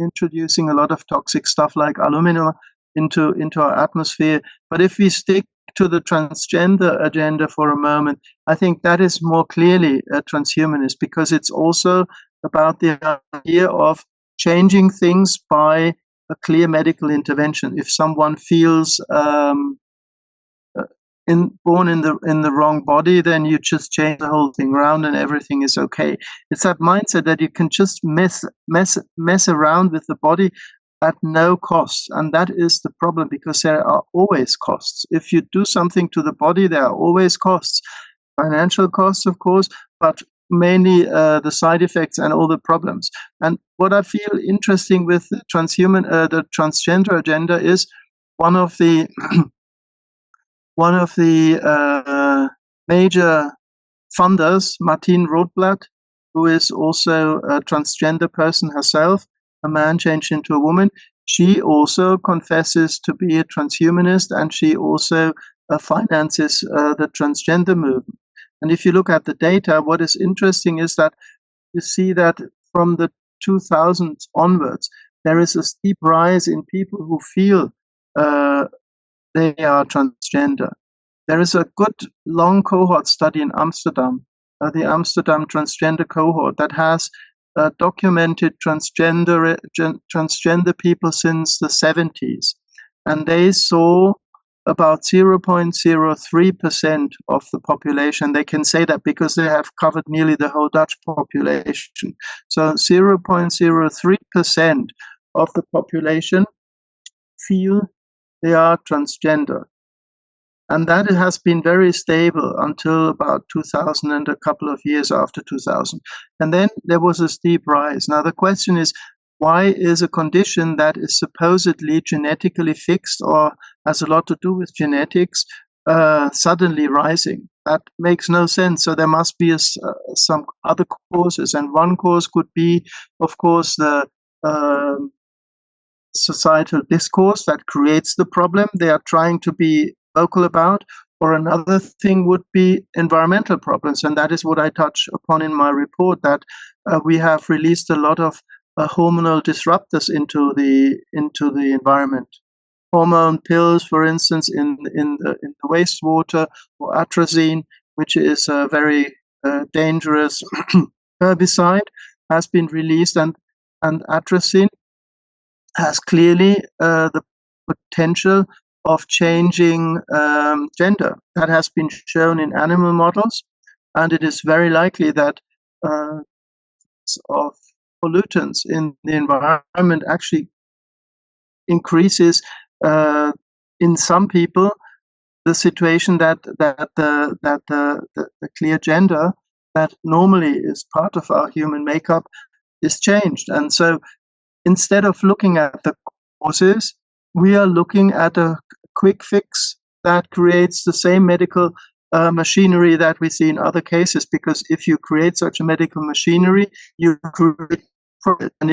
introducing a lot of toxic stuff like aluminum into our atmosphere. But if we stick to the transgender agenda for a moment, I think that is more clearly a transhumanist, because it's also about the idea of changing things by a clear medical intervention. If someone feels born in the wrong body, then you just change the whole thing around and everything is okay. It's that mindset that you can just mess around with the body at no cost. And that is the problem, because there are always costs. If you do something to the body, there are always costs. Financial costs, of course, but mainly the side effects and all the problems. And what I feel interesting with the transgender agenda is one of the major funders, Martine Rothblatt, who is also a transgender person herself, a man changed into a woman. She also confesses to be a transhumanist, and she also finances the transgender movement. And if you look at the data, what is interesting is that you see that from the 2000s onwards, there is a steep rise in people who feel they are transgender. There is a good long cohort study in Amsterdam, the Amsterdam transgender cohort, that has documented transgender people since the 70s. And they saw about 0.03% of the population. They can say that because they have covered nearly the whole Dutch population. So 0.03% of the population feel they are transgender. And that has been very stable until about 2000 and a couple of years after 2000. And then there was a steep rise. Now the question is, why is a condition that is supposedly genetically fixed or has a lot to do with genetics suddenly rising? That makes no sense. So there must be some other causes, and one cause could be, of course, the societal discourse that creates the problem they are trying to be vocal about. Or another thing would be environmental problems, and that is what I touch upon in my report, that we have released a lot of hormonal disruptors into the environment. Hormone pills, for instance, in the wastewater, or atrazine, which is a very dangerous herbicide, has been released, and atrazine has clearly the potential of changing gender. That has been shown in animal models, and it is very likely that of pollutants in the environment actually increases in some people the situation that the clear gender that normally is part of our human makeup is changed. And so instead of looking at the causes, we are looking at a quick fix that creates the same medical machinery that we see in other cases. Because if you create such a medical machinery, you create profit, and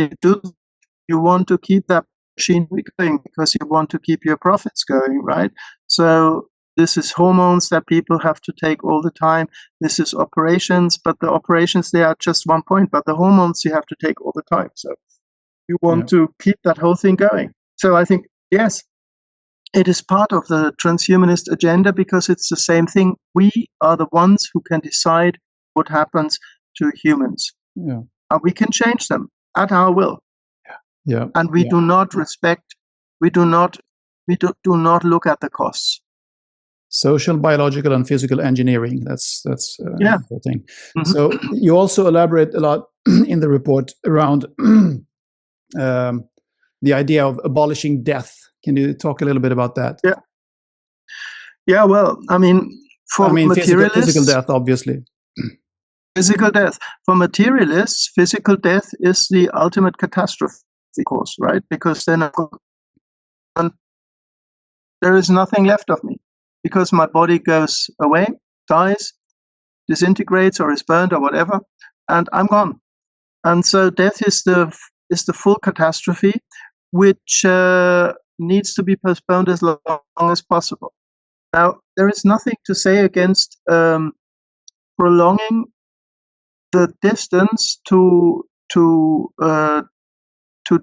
you want to keep that machinery going because you want to keep your profits going, right? So this is hormones that people have to take all the time. This is operations, but the operations, they are just one point, but the hormones you have to take all the time. So you want to keep that whole thing going. So I think, yes, it is part of the transhumanist agenda because it's the same thing. We are the ones who can decide what happens to humans. Yeah. And we can change them at our will. Yeah. And we do not look at the costs. Social, biological, and physical engineering. That's the thing. Mm-hmm. So you also elaborate a lot in the report around the idea of abolishing death. Can you talk a little bit about that? Yeah. Well, I mean, materialists, physical death, obviously. Physical death. For materialists, physical death is the ultimate catastrophe, of course, right? Because then there is nothing left of me, because my body goes away, dies, disintegrates, or is burned, or whatever, and I'm gone. And so death is the full catastrophe, which needs to be postponed as long as possible. Now, there is nothing to say against prolonging the distance to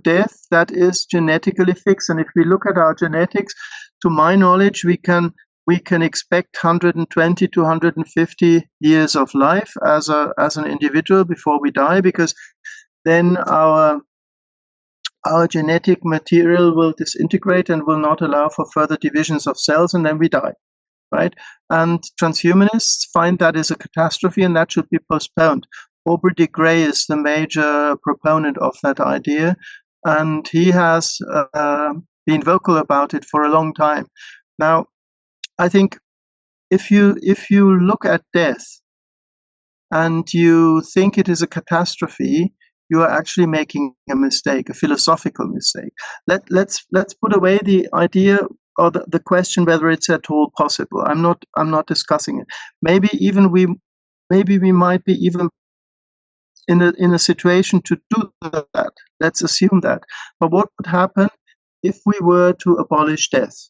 death that is genetically fixed. And if we look at our genetics, to my knowledge, we can expect 120 to 150 years of life as an individual before we die, because then our genetic material will disintegrate and will not allow for further divisions of cells, and then we die, right? And transhumanists find that is a catastrophe and that should be postponed. Aubrey de Grey is the major proponent of that idea, and he has been vocal about it for a long time. Now, I think if you look at death and you think it is a catastrophe, you are actually making a mistake, a philosophical mistake. Let's put away the idea or the question whether it's at all possible. I'm not discussing it. Maybe we might be even in a situation to do that. Let's assume that. But what would happen if we were to abolish death?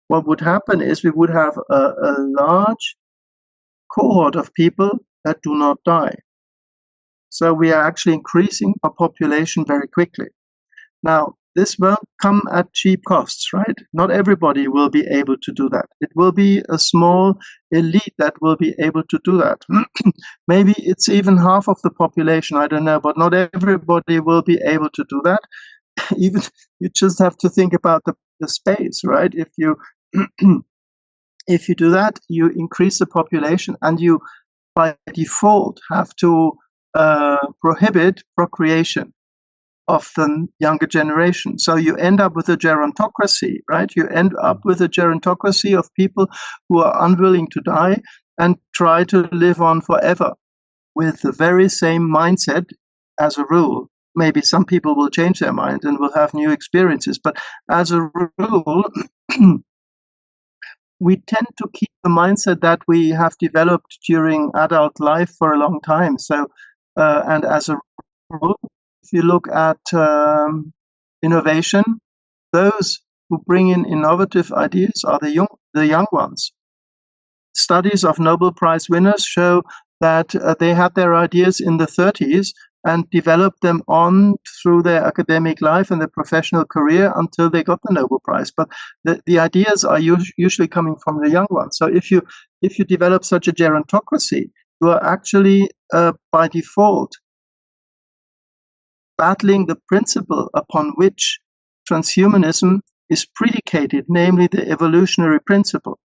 What would happen is we would have a large cohort of people that do not die. So we are actually increasing our population very quickly. Now, this won't come at cheap costs, right? Not everybody will be able to do that. It will be a small elite that will be able to do that. Maybe it's even half of the population, I don't know, but not everybody will be able to do that. Even you just have to think about the space, right? If you do that, you increase the population, and you by default have to prohibit procreation of the younger generation. So you end up with a gerontocracy, right? You end up with a gerontocracy of people who are unwilling to die and try to live on forever with the very same mindset as a rule. maybe some people will change their mind and will have new experiences. But as a rule, we tend to keep the mindset that we have developed during adult life for a long time. So, and as a rule, if you look at innovation, those who bring in innovative ideas are the young ones. Studies of Nobel Prize winners show that they had their ideas in the 30s and developed them on through their academic life and their professional career until they got the Nobel Prize. But the ideas are usually coming from the young ones. So if you develop such a gerontocracy, you are actually by default battling the principle upon which transhumanism is predicated, namely the evolutionary principle,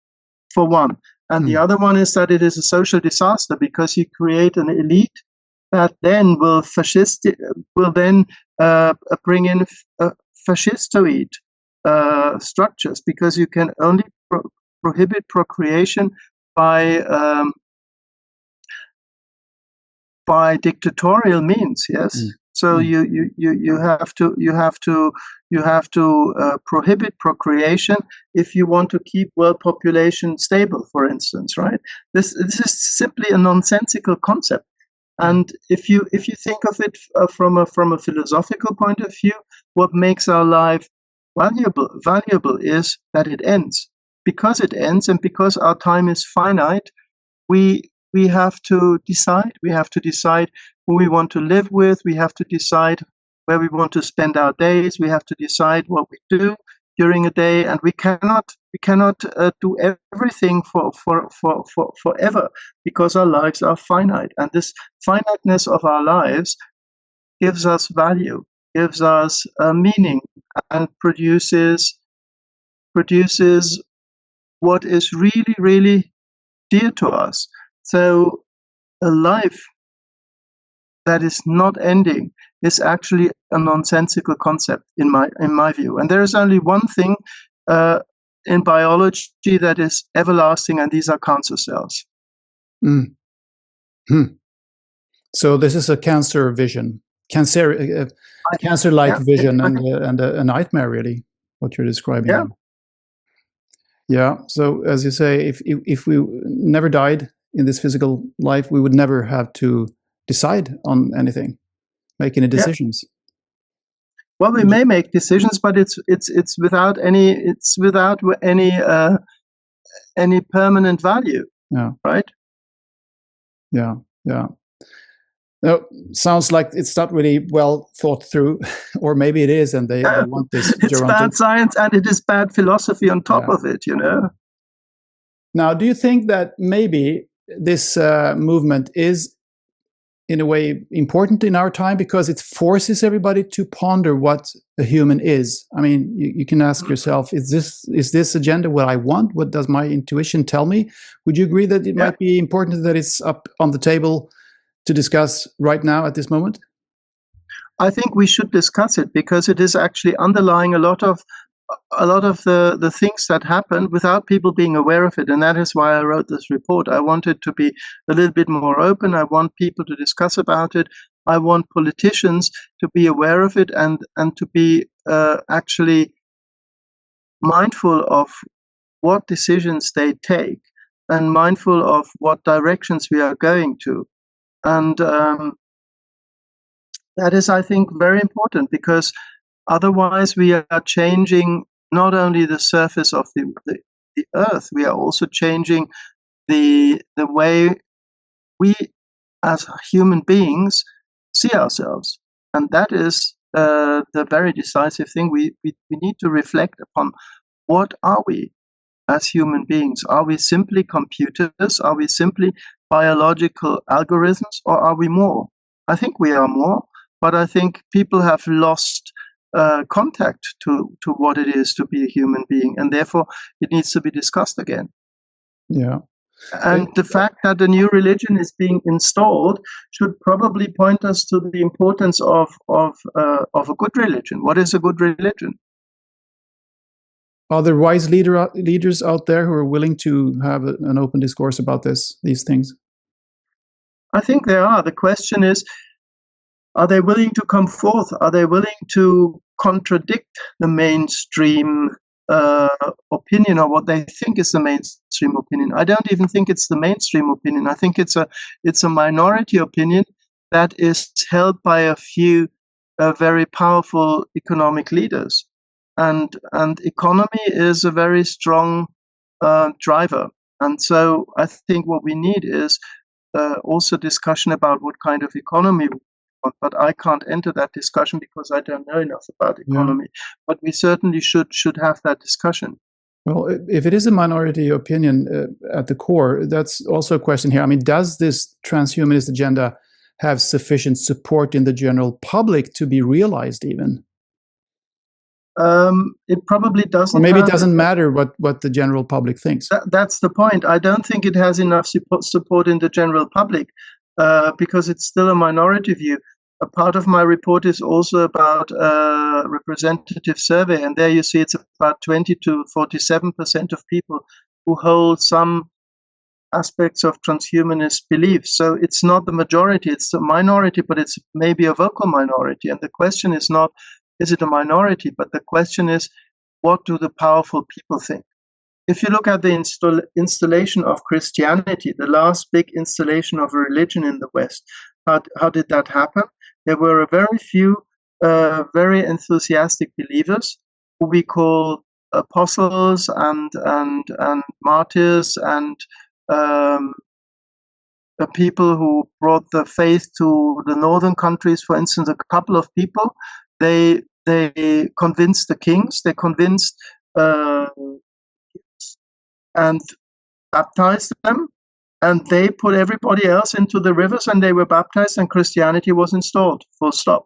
for one. And the other one is that it is a social disaster because you create an elite that then will bring in fascistoid structures, because you can only prohibit procreation by dictatorial means. Yes. So you have to prohibit procreation if you want to keep world population stable, for instance, right? This is simply a nonsensical concept. And if you think of it from a philosophical point of view, what makes our life valuable is that it ends. Because it ends, and because our time is finite, we have to decide. We have to decide who we want to live with. We have to decide where we want to spend our days. We have to decide what we do during a day, and we cannot do everything for forever, because our lives are finite. And this finiteness of our lives gives us value, gives us meaning, and produces what is really, really dear to us. So a life that is not ending is actually a nonsensical concept in my view. And there is only one thing in biology that is everlasting, and these are cancer cells. So this is a cancer vision, cancer-like vision, and a nightmare, really, what you're describing. Yeah. Yeah. So as you say, if we never died in this physical life, we would never have to decide on anything, make any decisions. Well, we may make decisions, but it's without any permanent value. Yeah. Right. Yeah. Yeah. No, sounds like it's not really well thought through, or maybe it is, and they want this. It's bad science, and it is bad philosophy on top of it, you know. Now, do you think that maybe this movement is, in a way, important in our time because it forces everybody to ponder what a human is? I mean, you can ask yourself, is this agenda what I want? What does my intuition tell me? Would you agree that it might be important that it's up on the table to discuss right now at this moment? I think we should discuss it because it is actually underlying a lot of the things that happen without people being aware of it. And that is why I wrote this report. I want it to be a little bit more open. I want people to discuss about it. I want politicians to be aware of it and to be actually mindful of what decisions they take and mindful of what directions we are going to. And that is, I think, very important, because otherwise we are changing not only the surface of the earth, we are also changing the way we as human beings see ourselves. And that is the very decisive thing. We need to reflect upon, what are we as human beings? Are we simply computers? Are we simply biological algorithms, or are we more? I think we are more, but I think people have lost contact to what it is to be a human being, and therefore it needs to be discussed again. Yeah. And the fact that a new religion is being installed should probably point us to the importance of a good religion. What is a good religion? Are there wise leaders out there who are willing to have an open discourse about these things? I think there are. The question is, Are they willing to come forth? Are they willing to contradict the mainstream opinion, or what they think is the mainstream opinion? I don't even think it's the mainstream opinion. I think it's a minority opinion that is held by a few very powerful economic leaders, and economy is a very strong driver. And so I think what we need is also discussion about what kind of economy we want. But I can't enter that discussion because I don't know enough about economy. Yeah. But we certainly should have that discussion. Well, if it is a minority opinion at the core, that's also a question here. I mean, does this transhumanist agenda have sufficient support in the general public to be realized even? It probably doesn't. Or maybe it doesn't matter what the general public thinks. That's the point. I don't think it has enough support in the general public because it's still a minority view. A part of my report is also about representative survey, and there you see it's about 20 to 47% of people who hold some aspects of transhumanist beliefs. So it's not the majority, it's a minority, but it's maybe a vocal minority. And the question is not, is it a minority? But the question is, what do the powerful people think? If you look at the installation of Christianity, the last big installation of a religion in the West, how did that happen? There were a very few very enthusiastic believers who we call apostles and martyrs and the people who brought the faith to the northern countries. For instance, a couple of people, they convinced the kings, they convinced and baptized them, and they put everybody else into the rivers, and they were baptized, and Christianity was installed, full stop,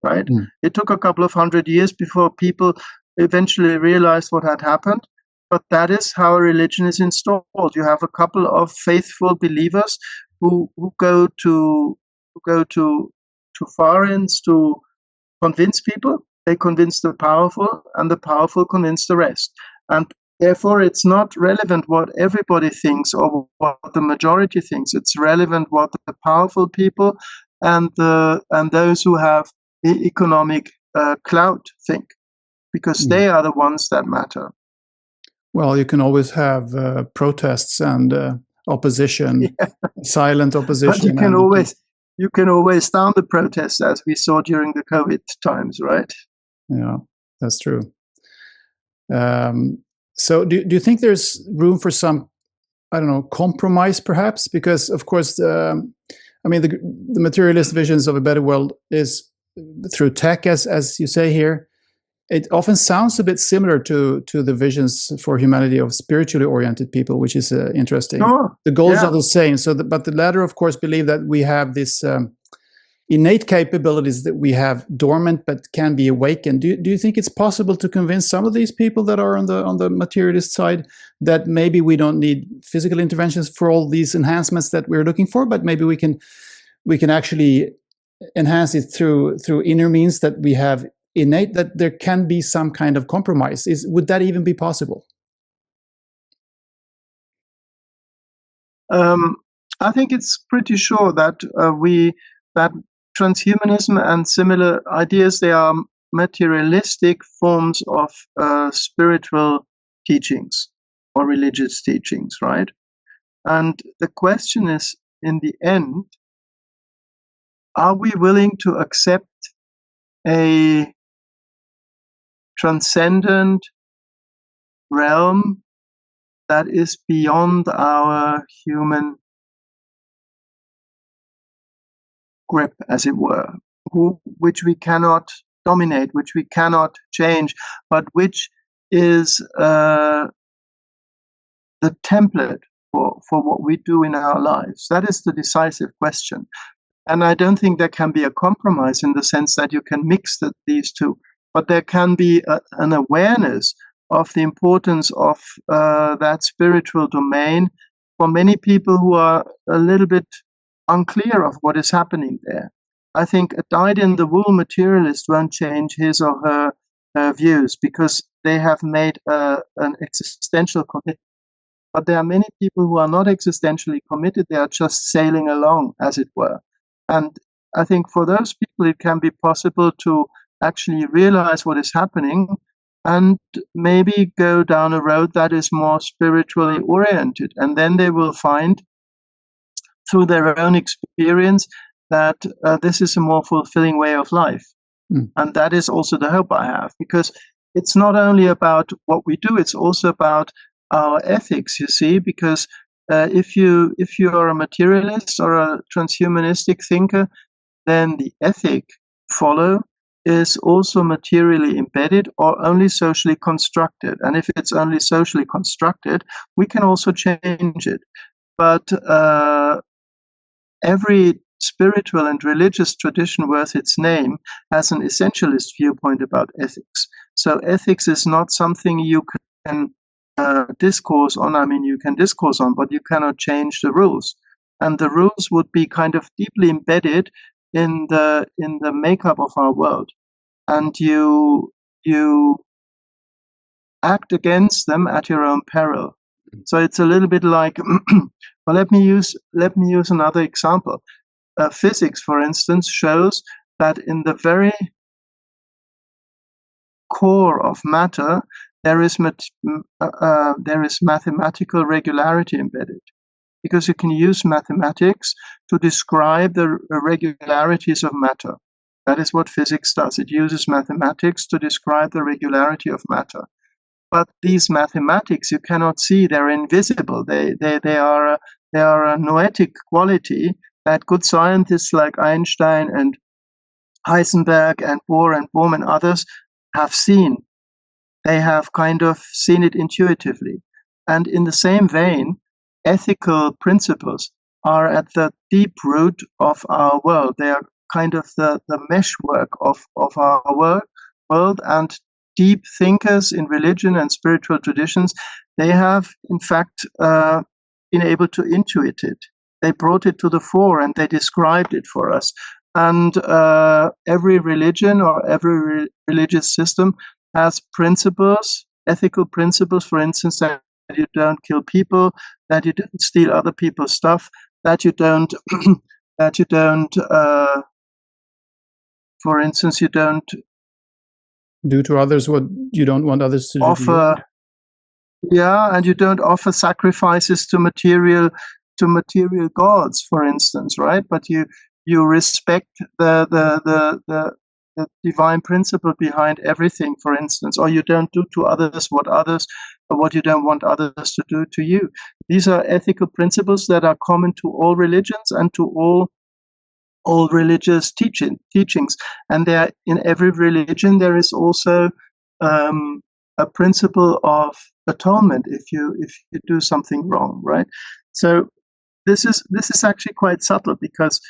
right? It took a couple of 100 years before people eventually realized what had happened, but that is how a religion is installed. You have a couple of faithful believers who go to foreigners to convince people. They convince the powerful, and the powerful convince the rest. And therefore, it's not relevant what everybody thinks or what the majority thinks. It's relevant what the powerful people and those who have the economic clout think, because they are the ones that matter. Well, you can always have protests and opposition, silent opposition. But you can always down the protests, as we saw during the COVID times, right? Yeah, that's true. So do you think there's room for some, I don't know, compromise perhaps? Because, of course, the materialist visions of a better world is through tech, as you say here. It often sounds a bit similar to the visions for humanity of spiritually oriented people, which is interesting. Oh, the goals are the same. But the latter, of course, believe that we have this innate capabilities that we have dormant but can be awakened. Do you think it's possible to convince some of these people that are on the materialist side that maybe we don't need physical interventions for all these enhancements that we're looking for, but maybe we can actually enhance it through inner means that we have innate, that there can be some kind of compromise? Would that even be possible? I think it's pretty sure that that transhumanism and similar ideas, they are materialistic forms of spiritual teachings or religious teachings, right? And the question is, in the end, are we willing to accept a transcendent realm that is beyond our human grip, as it were, which we cannot dominate, which we cannot change, but which is the template for what we do in our lives? That is the decisive question. And I don't think there can be a compromise in the sense that you can mix these two, but there can be an awareness of the importance of that spiritual domain for many people who are a little bit unclear of what is happening there. I think a dyed-in-the-wool materialist won't change his or her views because they have made an existential commitment. But there are many people who are not existentially committed. They are just sailing along, as it were. And I think for those people, it can be possible to actually realize what is happening and maybe go down a road that is more spiritually oriented. And then they will find through their own experience that this is a more fulfilling way of life. And that is also the hope I have, because it's not only about what we do, it's also about our ethics, you see, because if you are a materialist or a transhumanistic thinker, then the ethic follow is also materially embedded or only socially constructed. And if it's only socially constructed, we can also change it. But every spiritual and religious tradition worth its name has an essentialist viewpoint about ethics. So ethics is not something you can discourse on. I mean, you can discourse on, but you cannot change the rules. And the rules would be kind of deeply embedded in the makeup of our world. And you act against them at your own peril. So it's a little bit like, well, let me use another example. Physics, for instance, shows that in the very core of matter, there is mathematical regularity embedded, because you can use mathematics to describe the regularities of matter. That is what physics does. It uses mathematics to describe the regularity of matter. But these mathematics you cannot see; they're invisible. They are a noetic quality that good scientists like Einstein and Heisenberg and Bohr and Bohm and others have seen. They have kind of seen it intuitively. And in the same vein, ethical principles are at the deep root of our world. They are kind of the meshwork of our world, and deep thinkers in religion and spiritual traditions, they have, in fact, been able to intuit it. They brought it to the fore and they described it for us. And every religion or every religious system has principles, ethical principles, for instance, that you don't kill people, that you don't steal other people's stuff, that you don't, for instance, you don't do to others what you don't want others to do to you. Yeah, and you don't offer sacrifices to material gods, for instance, right? But you respect the divine principle behind everything, for instance, or you don't do to others what you don't want others to do to you. These are ethical principles that are common to all religions and to all religious teachings, and there in every religion there is also a principle of atonement if you do something wrong, right? So this is actually quite subtle, because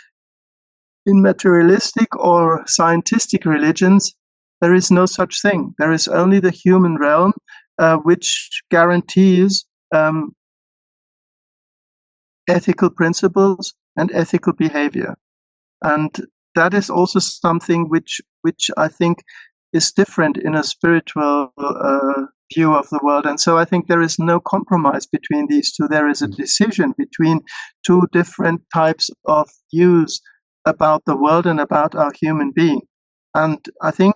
in materialistic or scientific religions there is no such thing. There is only the human realm, which guarantees ethical principles and ethical behavior. And that is also something which I think is different in a spiritual view of the world. And so I think there is no compromise between these two. There is a decision between two different types of views about the world and about our human being. And I think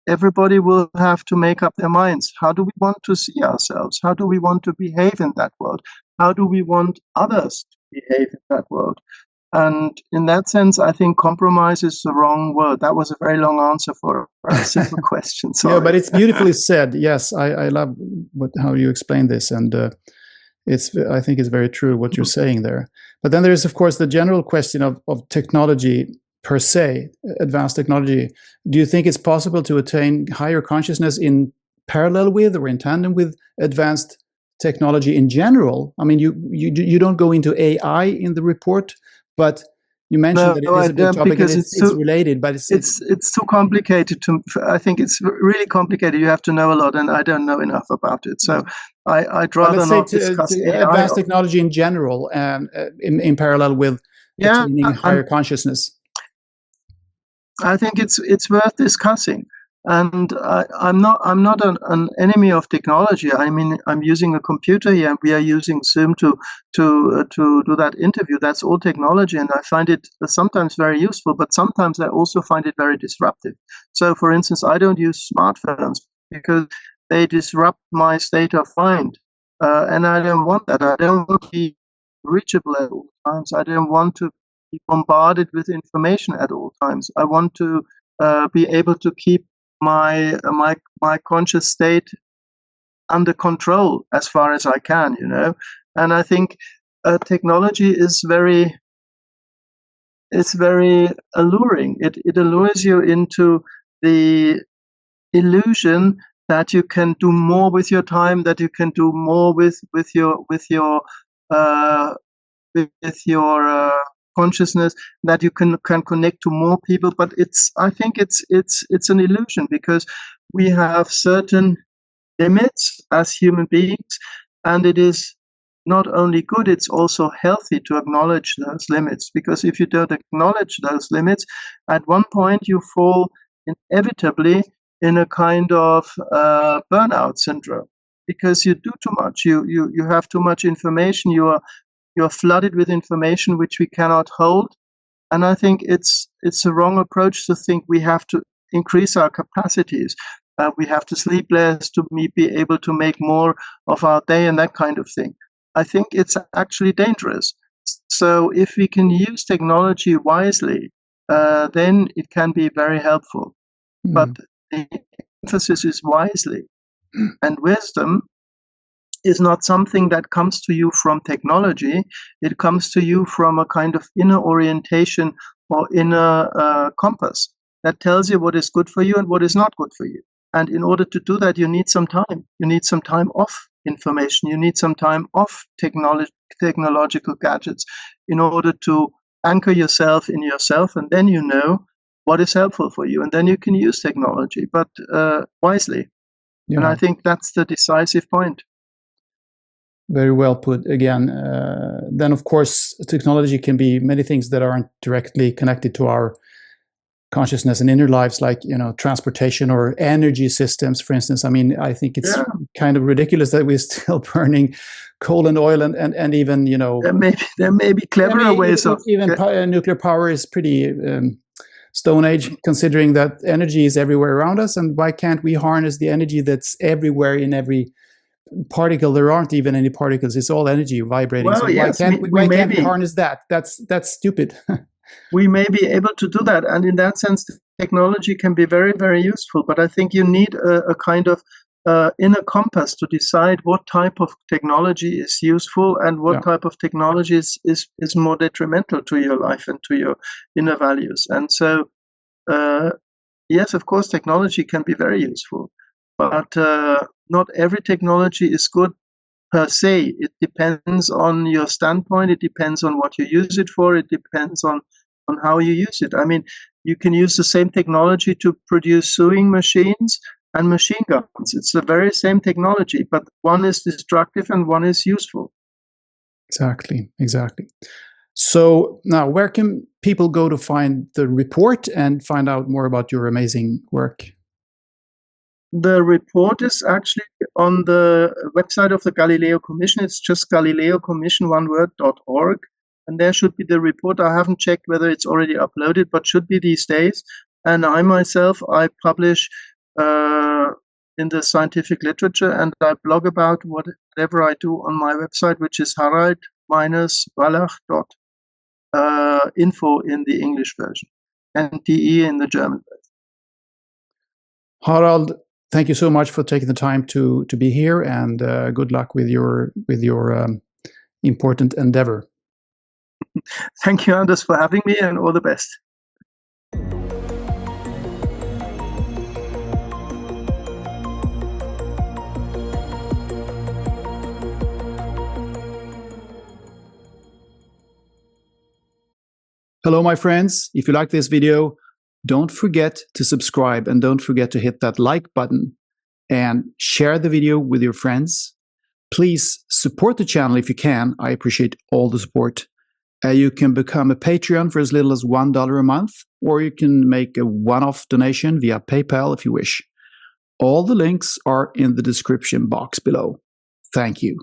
everybody will have to make up their minds. How do we want to see ourselves? How do we want to behave in that world? How do we want others to behave in that world? And in that sense, I think compromise is the wrong word. That was a very long answer for a simple question. Sorry. Yeah, but it's beautifully said. Yes, I love how you explain this, and I think it's very true what you're saying there. But then there is, of course, the general question of technology per se, advanced technology. Do you think it's possible to attain higher consciousness in parallel with or in tandem with advanced technology in general? I mean, you don't go into AI in the report, but you mentioned that it is a big topic and it's related, but it's too complicated. I think it's really complicated. You have to know a lot, and I don't know enough about it. So I'd rather not discuss AI advanced technology in general, and in parallel with attaining higher consciousness. I think it's worth discussing. And I'm not an enemy of technology. I mean, I'm using a computer here, and we are using Zoom to do that interview. That's all technology, and I find it sometimes very useful, but sometimes I also find it very disruptive. So, for instance, I don't use smartphones because they disrupt my state of mind, and I don't want that. I don't want to be reachable at all times. I don't want to be bombarded with information at all times. I want to be able to keep my conscious state under control as far as I can, you know. And I think technology is very alluring. It allures you into the illusion that you can do more with your time, that you can do more with your consciousness, that you can connect to more people. But I think it's an illusion, because we have certain limits as human beings, and it is not only good, it's also healthy to acknowledge those limits, because if you don't acknowledge those limits, at one point you fall inevitably in a kind of burnout syndrome, because you do too much. You have too much information. You're flooded with information which we cannot hold. And I think it's a wrong approach to think we have to increase our capacities. We have to sleep less to be able to make more of our day and that kind of thing. I think it's actually dangerous. So if we can use technology wisely, then it can be very helpful. But the emphasis is wisely. And wisdom is not something that comes to you from technology. It comes to you from a kind of inner orientation or inner compass that tells you what is good for you and what is not good for you. And in order to do that, you need some time. You need some time off information. You need some time off technological gadgets in order to anchor yourself in yourself, and then you know what is helpful for you. And then you can use technology, but wisely. Yeah. And I think that's the decisive point. Very well put again. Then, of course, technology can be many things that aren't directly connected to our consciousness and inner lives, like, you know, transportation or energy systems, for instance. I mean, I think it's kind of ridiculous that we're still burning coal and oil and even, you know... There may be cleverer ways of... Even nuclear power is pretty Stone Age, considering that energy is everywhere around us. And why can't we harness the energy that's everywhere in every particle? There aren't even any particles. It's all energy vibrating. Well, so yes, why can't we harness that? That's stupid. We may be able to do that, and in that sense, technology can be very, very useful. But I think you need a kind of inner compass to decide what type of technology is useful and what type of technology is more detrimental to your life and to your inner values. And so, yes, of course, technology can be very useful, but not every technology is good per se. It depends on your standpoint. It depends on what you use it for. It depends on how you use it. I mean, you can use the same technology to produce sewing machines and machine guns. It's the very same technology, but one is destructive and one is useful. Exactly. So now, where can people go to find the report and find out more about your amazing work? The report is actually on the website of the Galileo Commission. It's just galileocommission.org. And there should be the report. I haven't checked whether it's already uploaded, but should be these days. And I myself, I publish in the scientific literature, and I blog about whatever I do on my website, which is harald-walach.info in the English version, and DE in the German version. Harald, thank you so much for taking the time to be here, and good luck with your important endeavor. Thank you, Anders, for having me, and all the best. Hello, my friends. If you like this video, don't forget to subscribe, and don't forget to hit that like button and share the video with your friends. Please support the channel if you can. I appreciate all the support. You can become a Patreon for as little as $1 a month, or you can make a one-off donation via PayPal if you wish. All the links are in the description box below. Thank you.